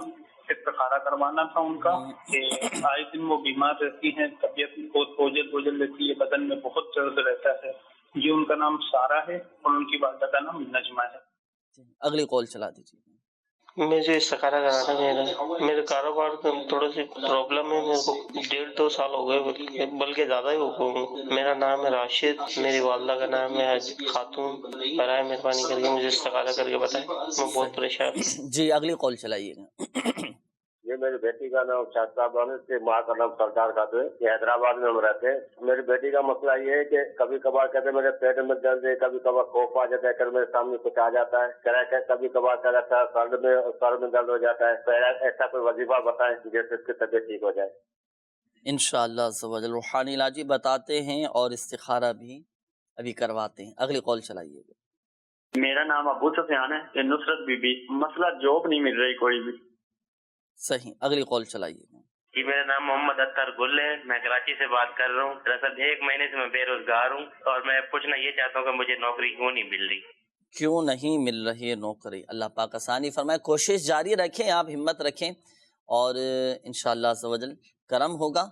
استخارہ کروانا تھا ان کا کہ آئے دن وہ بیمار رہتی ہیں، طبیعت بہت بوجھل رہتی ہے، بدن میں بہت درد رہتا ہے۔ جی ان کا نام سارہ ہے اور ان کی والدہ کا نام نجمہ ہے۔ اگلی کال چلا دیجیے۔ مجھے استخارہ کرانا ہے، میرے کاروبار میں تھوڑا سی پرابلم ہے، میرے کو 1.5-2 سال ہو گئے، بلکہ زیادہ ہی ہو گئے۔ میرا نام ہے راشد، میری والدہ کا نام ہے خاتون۔ برائے مہربانی کر کے مجھے استخارہ کر کے بتائیں، میں بہت پریشان ہوں۔ جی اگلی کال چلائیے گا۔ یہ میری بیٹی کا نام شاہد بانو سے، ماں کا نام سردار خاتون ہے، یہ حیدرآباد میں ہم رہتے ہیں۔ میری بیٹی کا مسئلہ یہ ہے کہ کبھی کبھار کہتے ہیں میرے پیٹ میں درد ہے، کبھی کبھار خوف آ جاتا ہے، کبھی میرے سامنے کچھ آ جاتا ہے، کبھی کبھار کہہ رہتا ہے سر میں درد ہو جاتا ہے۔ ایسا کوئی وظیفہ بتائیں جیسے اس کی طبیعت ٹھیک ہو جائے۔ انشاءاللہ عز و جل روحانی علاج بھی بتاتے ہیں اور استخارہ بھی ابھی کرواتے ہیں۔ اگلی کال چلائیے گا۔ میرا نام ابو سفیان ہے، یہ نصرت بی بی، مسئلہ جاب نہیں مل رہی کوئی بھی۔ صحیح، اگلی کال چلائیے گا۔ جی میرا نام محمد اختر گل ہے، میں کراچی سے بات کر رہا ہوں۔ دراصل 1 مہینے سے میں بے روزگار ہوں اور میں پوچھنا یہ چاہتا ہوں کہ مجھے نوکری کیوں نہیں مل رہی؟ کیوں نہیں مل رہی ہے نوکری؟ اللہ پاک آسانی فرمائے، کوشش جاری رکھیں، آپ ہمت رکھیں اور انشاءاللہ عز و جل کرم ہوگا۔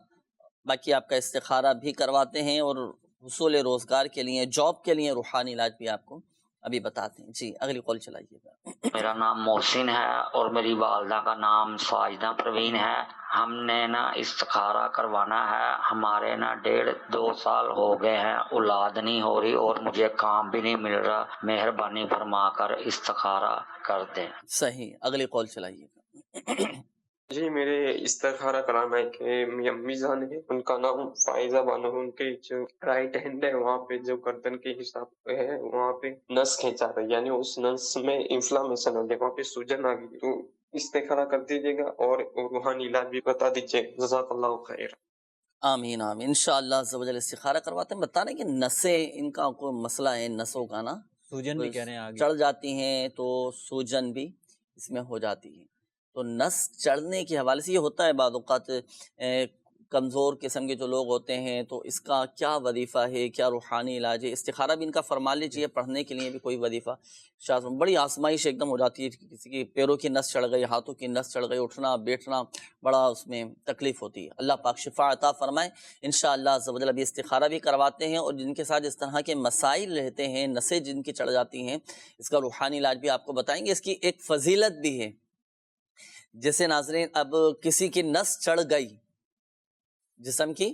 باقی آپ کا استخارہ بھی کرواتے ہیں اور حصول روزگار کے لیے، جاب کے لیے روحانی علاج بھی آپ کو ابھی بتاتے ہیں۔ جی اگلی کال چلائیے گا۔ میرا نام محسن ہے اور میری والدہ کا نام ساجدہ پروین ہے۔ ہم نے نا استخارہ کروانا ہے، ہمارے نا 1.5-2 سال ہو گئے ہیں، اولاد نہیں ہو رہی اور مجھے کام بھی نہیں مل رہا، مہربانی فرما کر استخارہ کر دیں۔ صحیح، اگلی کال چلائیے گا۔ جی میرے استخارہ کرانا ہے کہ میری امی جان ہے، ان کا نام فائزہ بانو، ان کے جو رائٹ ہینڈ ہے وہاں پہ جو گردن کے حساب پہ ہے وہاں پہ نس کھینچا رہا ہے، یعنی اس نس میں انفلامیشن ہو گیا، وہاں پہ سوجن آ گئی، تو استخارہ کر دیجیے گا اور روحانی علاج بھی بتا دیجیے، جزاک اللہ خیر۔ آمین آمین، انشاءاللہ عز و جل استخارہ کرواتے ہیں۔ بتا رہے ہیں کہ نسیں، ان کا کوئی مسئلہ ہے نسوں کا نا، سوجن بھی کہہ رہے ہیں آگے، چڑھ جاتی ہیں تو سوجن بھی اس میں ہو جاتی ہے۔ تو نس چڑھنے کے حوالے سے یہ ہوتا ہے بعض اوقات کمزور قسم کے جو لوگ ہوتے ہیں، تو اس کا کیا وظیفہ ہے، کیا روحانی علاج ہے؟ استخارہ بھی ان کا فرما لیجیے، پڑھنے کے لیے بھی کوئی وظیفہ۔ بڑی آزمائش ایک دم ہو جاتی ہے، کسی کی پیروں کی نس چڑھ گئی، ہاتھوں کی نس چڑھ گئی، اٹھنا بیٹھنا بڑا اس میں تکلیف ہوتی ہے۔ اللہ پاک شفا عطا فرمائے۔ انشاءاللہ عز و جل ابھی استخارہ بھی کرواتے ہیں، اور جن کے ساتھ اس طرح کے مسائل رہتے ہیں، نسیں جن کی چڑھ جاتی ہیں، اس کا روحانی علاج بھی آپ کو بتائیں گے۔ اس کی ایک فضیلت بھی ہے، جیسے ناظرین اب کسی کی نس چڑھ گئی جسم کی،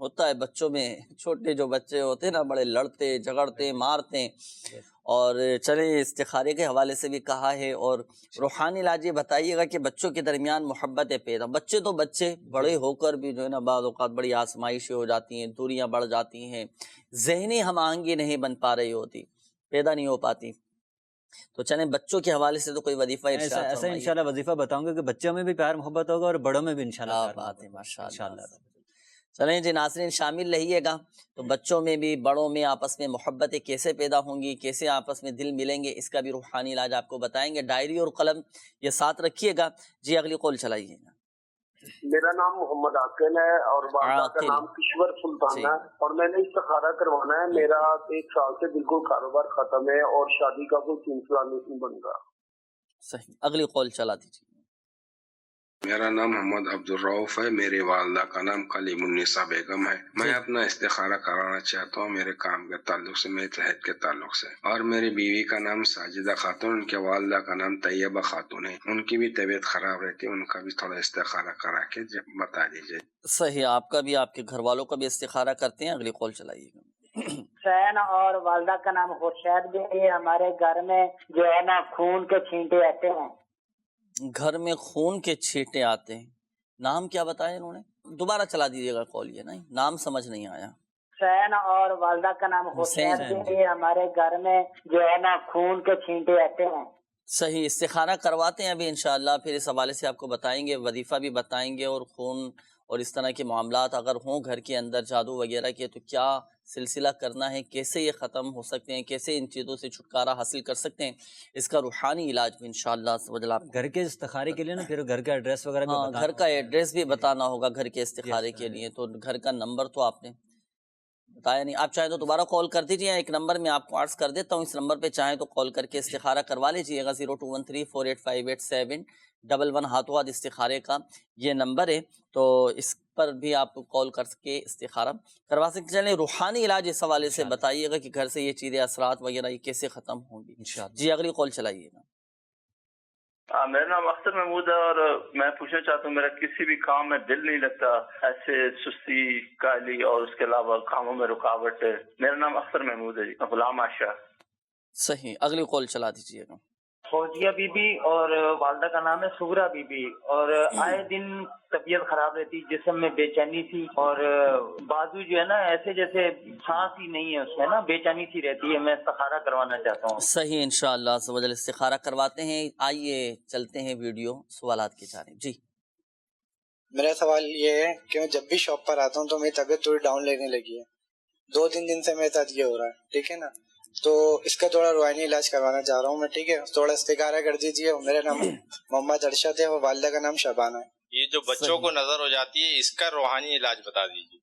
ہوتا ہے بچوں میں، چھوٹے جو بچے ہوتے ہیں نا بڑے لڑتے جھگڑتے مارتے ہیں. اور چلیں استخارے کے حوالے سے بھی کہا ہے. اور روحانی علاج یہ بتائیے گا کہ بچوں کے درمیان محبتیں پیدا، بچے تو بچے بڑے ہو کر بھی جو ہے نا بعض اوقات بڑی آزمائشیں ہو جاتی ہیں، دوریاں بڑھ جاتی ہیں، ذہنی ہم آہنگی نہیں بن پا رہی ہوتی، پیدا نہیں ہو پاتی. تو چلیں بچوں کے حوالے سے تو کوئی وظیفہ ایسا انشاءاللہ وظیفہ بتاؤں گا کہ بچوں میں بھی پیار محبت ہوگا اور بڑوں میں بھی انشاءاللہ پیار بات ہے. ماشاء انشاءاللہ. چلیں جی ناظرین شامل رہیے گا. تو بچوں میں بھی بڑوں میں آپس میں محبتیں کیسے پیدا ہوں گی، کیسے آپس میں دل ملیں گے، اس کا بھی روحانی علاج آپ کو بتائیں گے. ڈائری اور قلم یہ ساتھ رکھیے گا. جی اگلی قول چلائیے گا. میرا نام محمد عاقل ہے اور والدہ کا نام کشور سلطان ہے اور میں نے استخارہ کروانا ہے. میرا 1 سال سے بالکل کاروبار ختم ہے اور شادی کا کوئی سلسلہ نہیں بن رہا. صحیح اگلی قول چلا دیجیے. میرا نام محمد عبدالرؤف ہے. میری والدہ کا نام کلیم النساء بیگم ہے. میں اپنا استخارہ کرانا چاہتا ہوں میرے کام کے تعلق سے، میرے صحت کے تعلق سے. اور میری بیوی کا نام ساجدہ خاتون، ان کے والدہ کا نام طیبہ خاتون ہے. ان کی بھی طبیعت خراب رہتی ہے، ان کا بھی تھوڑا استخارہ کرا کے بتا دیجیے. صحیح، آپ کا بھی آپ کے گھر والوں کا بھی استخارہ کرتے ہیں. اگلی قول چلائیے گا. حسین اور والدہ کا نام خورشید بھی ہے. ہمارے گھر میں جو ہے نا خون کے چھینٹے آتے ہیں. گھر میں خون کے چھینٹے آتے ہیں. نام کیا بتایا انہوں نے؟ دوبارہ چلا دیجیے گا کال. یہ نہیں نام سمجھ نہیں آیا. حسین اور والدہ کا نام خورشید بھی ہے. ہمارے گھر میں جو ہے نا خون کے چھینٹے آتے ہیں. صحیح، استخارہ کرواتے ہیں ابھی انشاءاللہ. پھر اس حوالے سے آپ کو بتائیں گے، وظیفہ بھی بتائیں گے. اور خون اور اس طرح کے معاملات اگر ہوں گھر کے اندر جادو وغیرہ کے تو کیا سلسلہ کرنا ہے، کیسے یہ ختم ہو سکتے ہیں، کیسے ان چیزوں سے چھٹکارا حاصل کر سکتے ہیں، اس کا روحانی علاج بھی انشاءاللہ. گھر کے استخارے کے لیے نا پھر گھر کا ایڈریس وغیرہ بھی گھر کا ایڈریس بھی بتانا ہوگا گھر کے استخارے کے لیے. تو گھر کا نمبر تو آپ نے بتایا نہیں. آپ چاہیں تو دوبارہ کال کر دیجیے. ایک نمبر میں آپ کو عرض کر دیتا ہوں، اس نمبر پہ چاہیں تو کال کر کے استخارہ کروا لیجیے گا. 0213485811 ہاتھوں ہاتھ استخارے کا یہ نمبر ہے. تو اس پر بھی آپ کال کر کے استخارہ کروا سکتے. چلیں روحانی علاج اس حوالے سے بتائیے گا کہ گھر سے یہ چیزیں اثرات وغیرہ یہ کیسے ختم ہوں گی. جی اگلی کال چلائیے گا. میرا نام اختر محمود ہے اور میں پوچھنا چاہتا ہوں میرا کسی بھی کام میں دل نہیں لگتا، ایسے سستی کالی اور اس کے علاوہ کاموں میں رکاوٹ ہے. میرا نام اختر محمود ہے جی، غلام عاشا. صحیح اگلی کال چلا دیجیے گا. فوجیہ بی بی اور والدہ کا نام ہے سغرا بی بی. اور آئے دن طبیعت خراب رہتی، جسم میں بے چینی تھی اور بازو جو ہے نا ایسے جیسے سانس ہی نہیں ہے اس میں نا، بے چینی سی رہتی ہے. میں استخارہ کروانا چاہتا ہوں. صحیح انشاءاللہ استخارہ کرواتے ہیں. آئیے چلتے ہیں ویڈیو سوالات کی جانب. جی میرا سوال یہ ہے کہ میں جب بھی شاپ پر آتا ہوں تو میری طبیعت تھوڑی ڈاؤن لینے لگی ہے. 2-3 دن سے میرے ساتھ یہ ہو رہا ہے، ٹھیک ہے نا. تو اس کا تھوڑا روحانی علاج کروانا چاہ رہا ہوں میں، ٹھیک ہے. تھوڑا استخارہ کر دیجیے. میرا نام محمد ارشد ہے اور والدہ کا نام شبانہ ہے. یہ جو بچوں کو نظر ہو جاتی ہے اس کا روحانی علاج بتا دیجیے.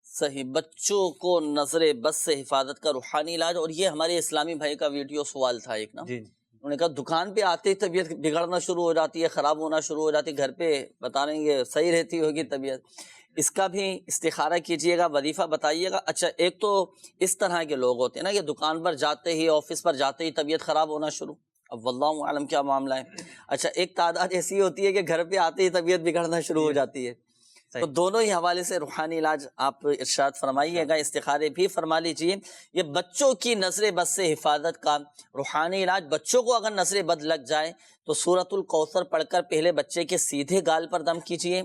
صحیح، بچوں کو نظر بس سے حفاظت کا روحانی علاج. اور یہ ہمارے اسلامی بھائی کا ویڈیو سوال تھا ایک نا. انہوں نے کہا دکان پہ آتے ہی طبیعت بگڑنا شروع ہو جاتی ہے، خراب ہونا شروع ہو جاتی ہے، گھر پہ بتا رہے ہیں یہ صحیح رہتی ہوگی طبیعت. اس کا بھی استخارہ کیجئے گا، وظیفہ بتائیے گا. اچھا ایک تو اس طرح کے لوگ ہوتے ہیں نا کہ دکان پر جاتے ہی آفس پر جاتے ہی طبیعت خراب ہونا شروع. اب واللہ عالم کیا معاملہ ہے. اچھا ایک تعداد ایسی ہوتی ہے کہ گھر پہ آتے ہی طبیعت بگڑنا شروع ہو جاتی ہے. تو دونوں ہی حوالے سے روحانی علاج آپ ارشاد فرمائیے گا، استخارے بھی فرما لیجیے. یہ بچوں کی نظر بد سے حفاظت کا روحانی علاج. بچوں کو اگر نظر بد لگ جائے تو سورۃ الکوثر پڑھ کر پہلے بچے کے سیدھے گال پر دم کیجیے،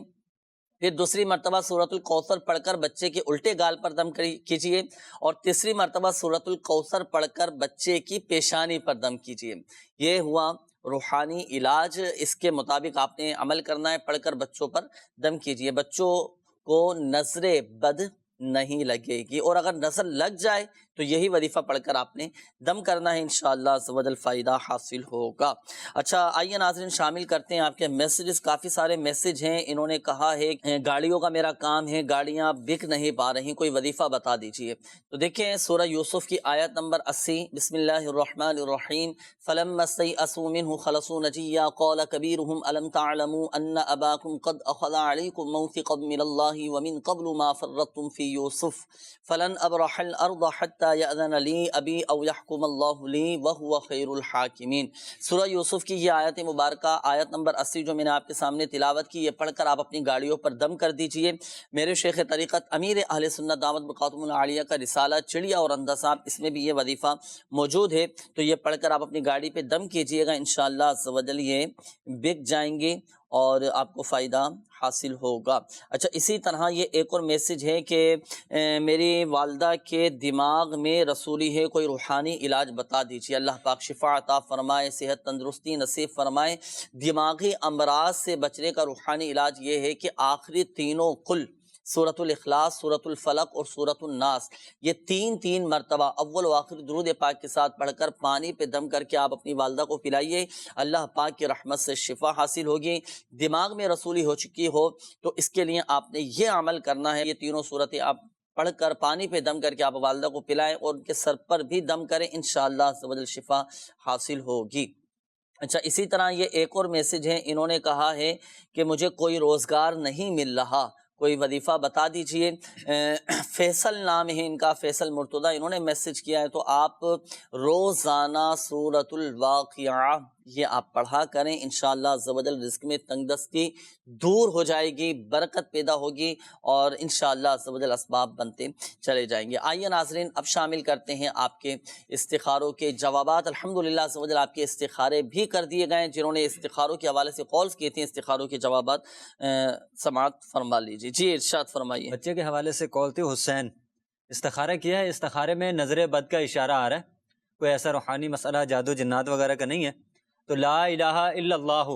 پھر دوسری مرتبہ سورۃ الکوثر پڑھ کر بچے کے الٹے گال پر دم کیجیے، اور تیسری مرتبہ سورۃ الکوثر پڑھ کر بچے کی پیشانی پر دم کیجیے. یہ ہوا روحانی علاج. اس کے مطابق آپ نے عمل کرنا ہے. پڑھ کر بچوں پر دم کیجیے. بچوں کو نظر بد نہیں لگے گی، اور اگر نظر لگ جائے تو یہی وظیفہ پڑھ کر آپ نے دم کرنا ہے. انشاءاللہ عزوجل فائدہ حاصل ہوگا. اچھا آئیے ناظرین شامل کرتے ہیں آپ کے میسیجز. کافی سارے میسیج ہیں. انہوں نے کہا ہے گاڑیوں کا میرا کام ہے، گاڑیاں بک نہیں پا رہی، کوئی وظیفہ بتا دیجئے. تو دیکھیں سورہ یوسف کی آیت نمبر 80. بسم اللہ الرحمن الرحیم. فلما استيئسوا منه خلصوا نجيا قال كبيرهم ألم تعلموا أن أباكم قد أخذ عليكم موثقا من الله ومن قبل ما فرطتم في يوسف فلن أبرح الأرض حتى حتی یأذن لی ابی او یحکم اللہ لی وہو خیر الحاکمین۔ سورہ یوسف کی یہ آیت مبارکہ، آیت نمبر 80 جو میں نے آپ کے سامنے تلاوت کی، یہ پڑھ کر آپ اپنی گاڑیوں پر دم کر دیجئے۔ میرے شیخ طریقت امیر اہل سنت دامت بقاتم العالیہ کا رسالہ چڑیا اور اندھا صاحب، اس میں بھی یہ وظیفہ موجود ہے، تو یہ پڑھ کر آپ اپنی گاڑی پہ دم کیجئے گا، انشاءاللہ عز و جل یہ بک جائیں گے اور آپ کو فائدہ حاصل ہوگا۔ اچھا، اسی طرح یہ ایک اور میسج ہے کہ میری والدہ کے دماغ میں رسولی ہے، کوئی روحانی علاج بتا دیجیے، اللہ پاک شفا عطا فرمائے، صحت تندرستی نصیب فرمائے۔ دماغی امراض سے بچنے کا روحانی علاج یہ ہے کہ آخری تینوں قل، سورۃ الاخلاص، سورۃ الفلق اور سورۃ الناس، یہ تین مرتبہ اول و آخر درود پاک کے ساتھ پڑھ کر پانی پہ دم کر کے آپ اپنی والدہ کو پلائیے، اللہ پاک کی رحمت سے شفا حاصل ہوگی۔ دماغ میں رسولی ہو چکی ہو تو اس کے لیے آپ نے یہ عمل کرنا ہے، یہ تینوں صورتیں آپ پڑھ کر پانی پہ دم کر کے آپ والدہ کو پلائیں اور ان کے سر پر بھی دم کریں، انشاءاللہ عز و جل شفا حاصل ہوگی۔ اچھا، اسی طرح یہ ایک اور میسج ہے، انہوں نے کہا ہے کہ مجھے کوئی روزگار نہیں مل رہا، کوئی وظیفہ بتا دیجئے۔ فیصل نام ہے ان کا، فیصل مرتضیٰ، انہوں نے میسج کیا ہے، تو آپ روزانہ سورۃ الواقعہ یہ آپ پڑھا کریں، انشاءاللہ عز و جل رزق میں تنگ دستی دور ہو جائے گی، برکت پیدا ہوگی اور انشاءاللہ عز و جل اسباب بنتے چلے جائیں گے۔ آئیے ناظرین، اب شامل کرتے ہیں آپ کے استخاروں کے جوابات۔ الحمدللہ عز و جل آپ کے استخارے بھی کر دیے گئے، جنہوں نے استخاروں کے حوالے سے کالز کیے تھے، استخاروں کے جوابات سماعت فرما لیجیے۔ جی ارشاد فرمائیے۔ بچے کے حوالے سے کال تھی، حسین، استخارہ کیا ہے، استخارے میں نظر بد کا اشارہ آ رہا ہے، کوئی ایسا روحانی مسئلہ جادو جنات وغیرہ کا نہیں ہے، تو لا الہ الا اللہ،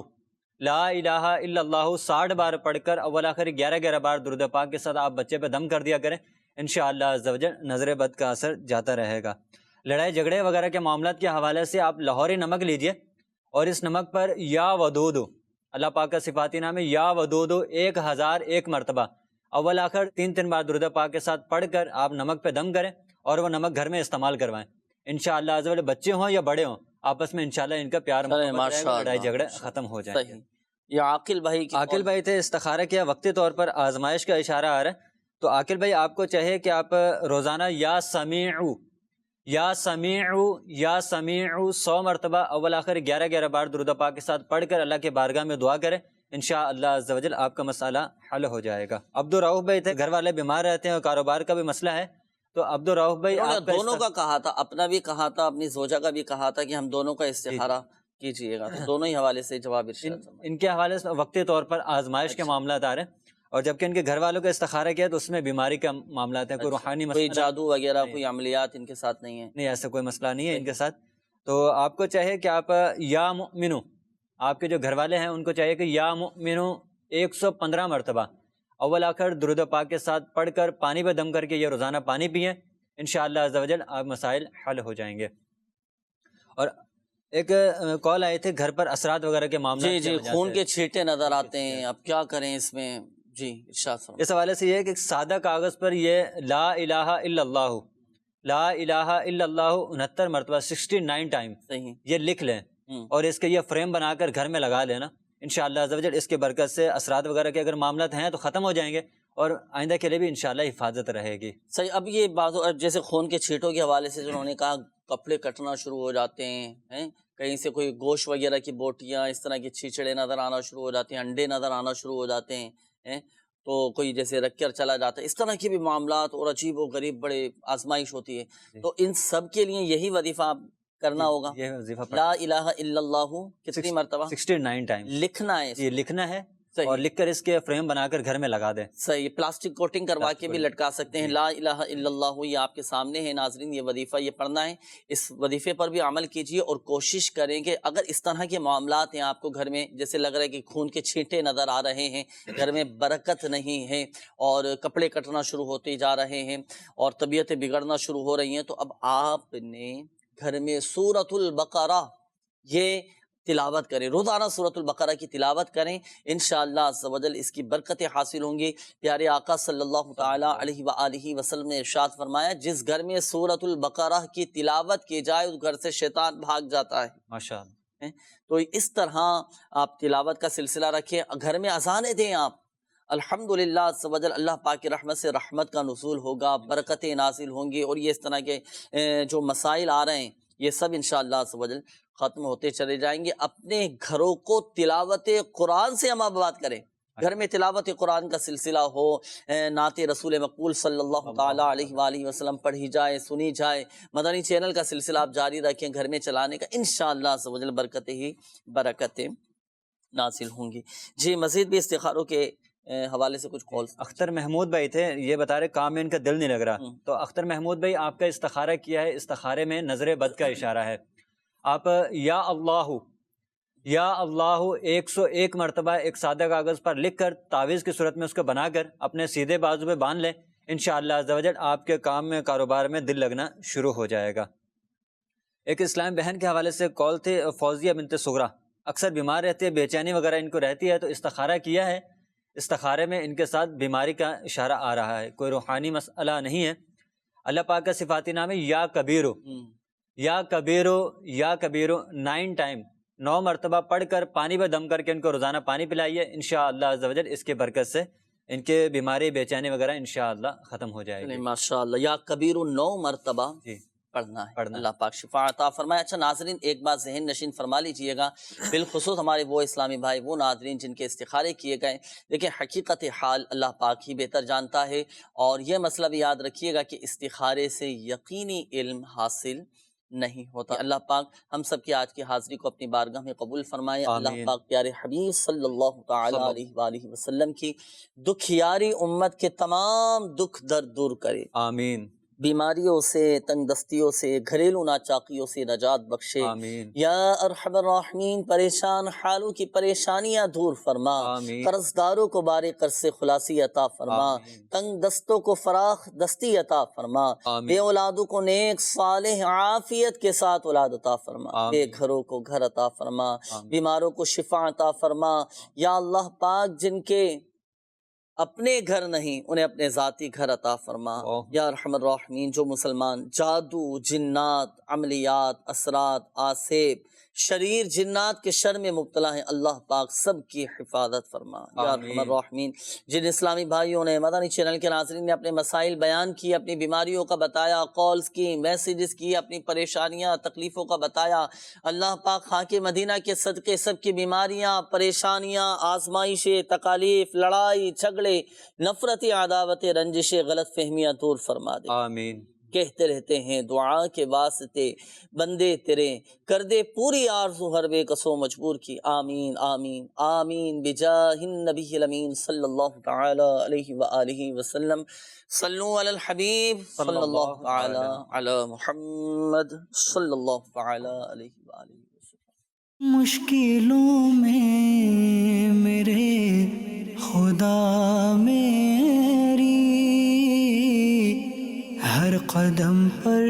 لا الہ الا اللہ 60 بار پڑھ کر اول آخر 11 بار درود پاک کے ساتھ آپ بچے پہ دم کر دیا کریں، انشاءاللہ عز و جل نظر بد کا اثر جاتا رہے گا۔ لڑائی جھگڑے وغیرہ کے معاملات کے حوالے سے آپ لاہوری نمک لیجئے اور اس نمک پر یا ودود، اللہ پاک کا صفاتی نام ہے یا ودود، 1001 مرتبہ اول آخر 3 بار درود پاک کے ساتھ پڑھ کر آپ نمک پہ دم کریں اور وہ نمک گھر میں استعمال کروائیں، انشاءاللہ عز و جل بچے ہوں یا بڑے ہوں آپس میں انشاءاللہ ان کا پیار محبت رہے گا، لڑائی جھگڑے ختم ہو جائیں گے۔ یہ عاقل بھائی تھے، استخارہ کیا، وقتی طور پر آزمائش کا اشارہ آ رہا ہے، تو عاقل بھائی آپ کو چاہیے کہ آپ روزانہ یا سمیعو یا سمیعو یا سمیعو 100 مرتبہ اول آخر 11 بار درود پاک کے ساتھ پڑھ کر اللہ کے بارگاہ میں دعا کریں، انشاءاللہ عز و جل آپ کا مسئلہ حل ہو جائے گا۔ عبدالرؤف بھائی تھے، گھر والے بیمار رہتے ہیں اور کاروبار کا بھی مسئلہ ہے، تو عبدالرؤف بھائی دونوں کا کہا تھا، اپنا بھی کہا تھا، اپنی زوجہ کا بھی کہا تھا کہ ہم دونوں کا استخارہ کیجئے گا، تو دونوں ہی حوالے سے جواب ارشاد۔ ان کے حوالے سے وقتی طور پر آزمائش کے معاملات آ رہے ہیں، اور جبکہ ان کے گھر والوں کا استخارہ کیا تو اس میں بیماری کا معاملات ہیں، کوئی روحانی مسئلہ، کوئی جادو وغیرہ، کوئی عملیات ان کے ساتھ نہیں ہے، نہیں ایسا کوئی مسئلہ نہیں ہے ان کے ساتھ۔ تو آپ کو چاہیے کہ آپ یا مؤمنو، آپ کے جو گھر والے ہیں ان کو چاہیے کہ یا مؤمنو 115 مرتبہ اول آخر درود پاک کے ساتھ پڑھ کر پانی پہ دم کر کے یہ روزانہ پانی پئیں، انشاءاللہ عز و جل آپ مسائل حل ہو جائیں گے۔ اور ایک کال آئے تھے گھر پر اثرات وغیرہ کے معاملات، جی خون کے چھینٹے نظر آتے ہیں، اب کیا کریں اس میں؟ جی ارشاد فرمائیں۔ اس حوالے سے یہ ہے کہ سادہ کاغذ پر یہ لا الہ الا اللہ، لا الہ الا اللہ 69 مرتبہ 69 ٹائم یہ لکھ لیں اور اس کے یہ فریم بنا کر گھر میں لگا لینا، انشاءاللہ عز و جل اس کے برکت سے اثرات وغیرہ کے اگر معاملات ہیں تو ختم ہو جائیں گے اور آئندہ کے لیے بھی انشاءاللہ حفاظت رہے گی۔ صحیح۔ اب یہ بات جیسے خون کے چھینٹوں کے حوالے سے جنہوں نے کہا کپڑے کٹنا شروع ہو جاتے ہیں، کہیں سے کوئی گوشت وغیرہ کی بوٹیاں، اس طرح کے چھیچڑے نظر آنا شروع ہو جاتے ہیں، انڈے نظر آنا شروع ہو جاتے ہیں، تو کوئی جیسے رکھ کر چلا جاتا ہے، اس طرح کے بھی معاملات اور عجیب و غریب بڑے آزمائش ہوتی ہے، تو ان سب کے لیے یہی وظیفہ آپ کرنا ہوگا، لا الہ الا اللہ کتنی مرتبہ؟ 69 ٹائم لکھنا ہے، یہ لکھنا ہے اور لکھ کر اس کے فریم بنا کر گھر میں لگا دیں۔ صحیح، پلاسٹک کوٹنگ کروا کے بھی لٹکا سکتے ہیں۔ لا الہ الا اللہ یہ آپ کے سامنے ہے ناظرین، یہ وظیفہ یہ پڑھنا ہے، اس وظیفے پر بھی عمل کیجئے اور کوشش کریں کہ اگر اس طرح کے معاملات ہیں آپ کو گھر میں، جیسے لگ رہا ہے کہ خون کے چھینٹے نظر آ رہے ہیں، گھر میں برکت نہیں ہے اور کپڑے کٹنا شروع ہوتے جا رہے ہیں اور طبیعتیں بگڑنا شروع ہو رہی ہیں، تو اب آپ نے گھر میں سورۃ البقرہ یہ تلاوت کریں، روزانہ سورۃ البقرہ کی تلاوت کریں، انشاءاللہ عز و جل اس کی برکتیں حاصل ہوں گی۔ پیارے آقا صلی اللہ تعالی علیہ وآلہ وسلم نے ارشاد فرمایا، جس گھر میں سورۃ البقرہ کی تلاوت کی جائے اس گھر سے شیطان بھاگ جاتا ہے۔ ماشاءاللہ۔ تو اس طرح آپ تلاوت کا سلسلہ رکھیں، گھر میں اذانیں دیں، آپ الحمدللہ عز و جل اللہ پاک کی رحمت سے رحمت کا نزول ہوگا، برکتیں نازل ہوں گی، اور یہ اس طرح کے جو مسائل آ رہے ہیں یہ سب انشاءاللہ عز و جل ختم ہوتے چلے جائیں گے۔ اپنے گھروں کو تلاوت قرآن سے ہم آباد کریں، گھر میں تلاوت قرآن کا سلسلہ ہو، نعت رسول مقبول صلی اللہ تعالیٰ علیہ وآلہ وسلم پڑھی جائے، سنی جائے، مدنی چینل کا سلسلہ آپ جاری رکھیں گھر میں چلانے کا، انشاءاللہ عز و جل برکتیں ہی برکتیں نازل ہوں گی۔ جی مزید بھی استخاروں کے حوالے سے کچھ کالز۔ اختر محمود بھائی تھے، یہ بتا رہے کام میں ان کا دل نہیں لگ رہا، تو اختر محمود بھائی آپ کا استخارہ کیا ہے، استخارے میں نظر بد کا اشارہ ہے، آپ یا اللہ 101 مرتبہ ایک سادہ کاغذ پر لکھ کر تعویذ کی صورت میں اس کو بنا کر اپنے سیدھے بازو پہ باندھ لیں، انشاءاللہ عز و جل آپ کے کام میں کاروبار میں دل لگنا شروع ہو جائے گا۔ ایک اسلام بہن کے حوالے سے کال تھی، فوزیہ بنت سغرا، اکثر بیمار رہتی ہے، بے چینی وغیرہ ان کو رہتی ہے، تو استخارہ کیا ہے، استخارے میں ان کے ساتھ بیماری کا اشارہ آ رہا ہے، کوئی روحانی مسئلہ نہیں ہے۔ اللہ پاک کا صفاتی نام ہے یا کبیرو، یا کبیرو، یا کبیرو 9 ٹائم، 9 مرتبہ پڑھ کر پانی پہ دم کر کے ان کو روزانہ پانی پلائیے، انشاءاللہ عز و جل اس کے برکت سے ان کے بیماری بے چینی وغیرہ انشاءاللہ ختم ہو جائے گی۔ ماشاءاللہ، یا کبیرو 9 مرتبہ پڑھنا ہے، اللہ پاک شفا عطا فرمائے۔ اچھا ناظرین، ایک بات ذہن نشین فرما لیجئے گا، بالخصوص ہمارے وہ اسلامی بھائی، وہ ناظرین جن کے استخارے کیے گئے، لیکن حقیقت حال اللہ پاک ہی بہتر جانتا ہے، اور یہ مسئلہ بھی یاد رکھیے گا کہ استخارے سے یقینی علم حاصل نہیں ہوتا۔ اللہ پاک ہم سب کی آج کی حاضری کو اپنی بارگاہ میں قبول فرمائے، اللہ پاک پیارے حبیب صلی اللہ تعالی علیہ وآلہ وسلم کی دکھیاری امت کے تمام دکھ درد دور کرے، آمین۔ بیماریوں سے، تنگ دستیوں سے، گھریلو ناچاکیوں سے نجات بخشے، آمین۔ یا ارحم الراحمین پریشان حالوں کی پریشانیاں دور فرما، قرض داروں کو بارے قرض سے خلاصی عطا فرما، تنگ دستوں کو فراخ دستی عطا فرما، بے اولادوں کو نیک صالح عافیت کے ساتھ اولاد عطا فرما، بے گھروں کو گھر عطا فرما، بیماروں کو شفا عطا فرما، یا اللہ پاک جن کے اپنے گھر نہیں انہیں اپنے ذاتی گھر عطا فرما، یا ارحم الراحمین جو مسلمان جادو، جنات، عملیات، اثرات، آسیب، شریر جنات کے شر میں مبتلا ہیں، اللہ پاک سب کی حفاظت فرما، یا ارحم الراحمین جن اسلامی بھائیوں نے مدنی چینل کے ناظرین نے اپنے مسائل بیان کی، اپنی بیماریوں کا بتایا، کالز کی، میسیجز کی، اپنی پریشانیاں تکلیفوں کا بتایا، اللہ پاک خاک مدینہ کے صدقے سب کی بیماریاں، پریشانیاں، آزمائشیں، تکالیف، لڑائی جھگڑے، نفرت، عداوت، رنجشیں، غلط فہمیاں دور فرما دے، آمین۔ کہتے رہتے ہیں دعا کے واسطے بندے تیرے، کر دے پوری آرزو ہر بے کسو مجبور کی، آمین آمین آمین بجاہ النبی الامین صلی اللہ تعالی علیہ وآلہ وسلم۔ صلو علی الحبیب صلی اللہ تعالی علی محمد صلی اللہ تعالی علیہ وآلہ وسلم۔ مشکلوں میں میرے خدا میری ہر قدم پر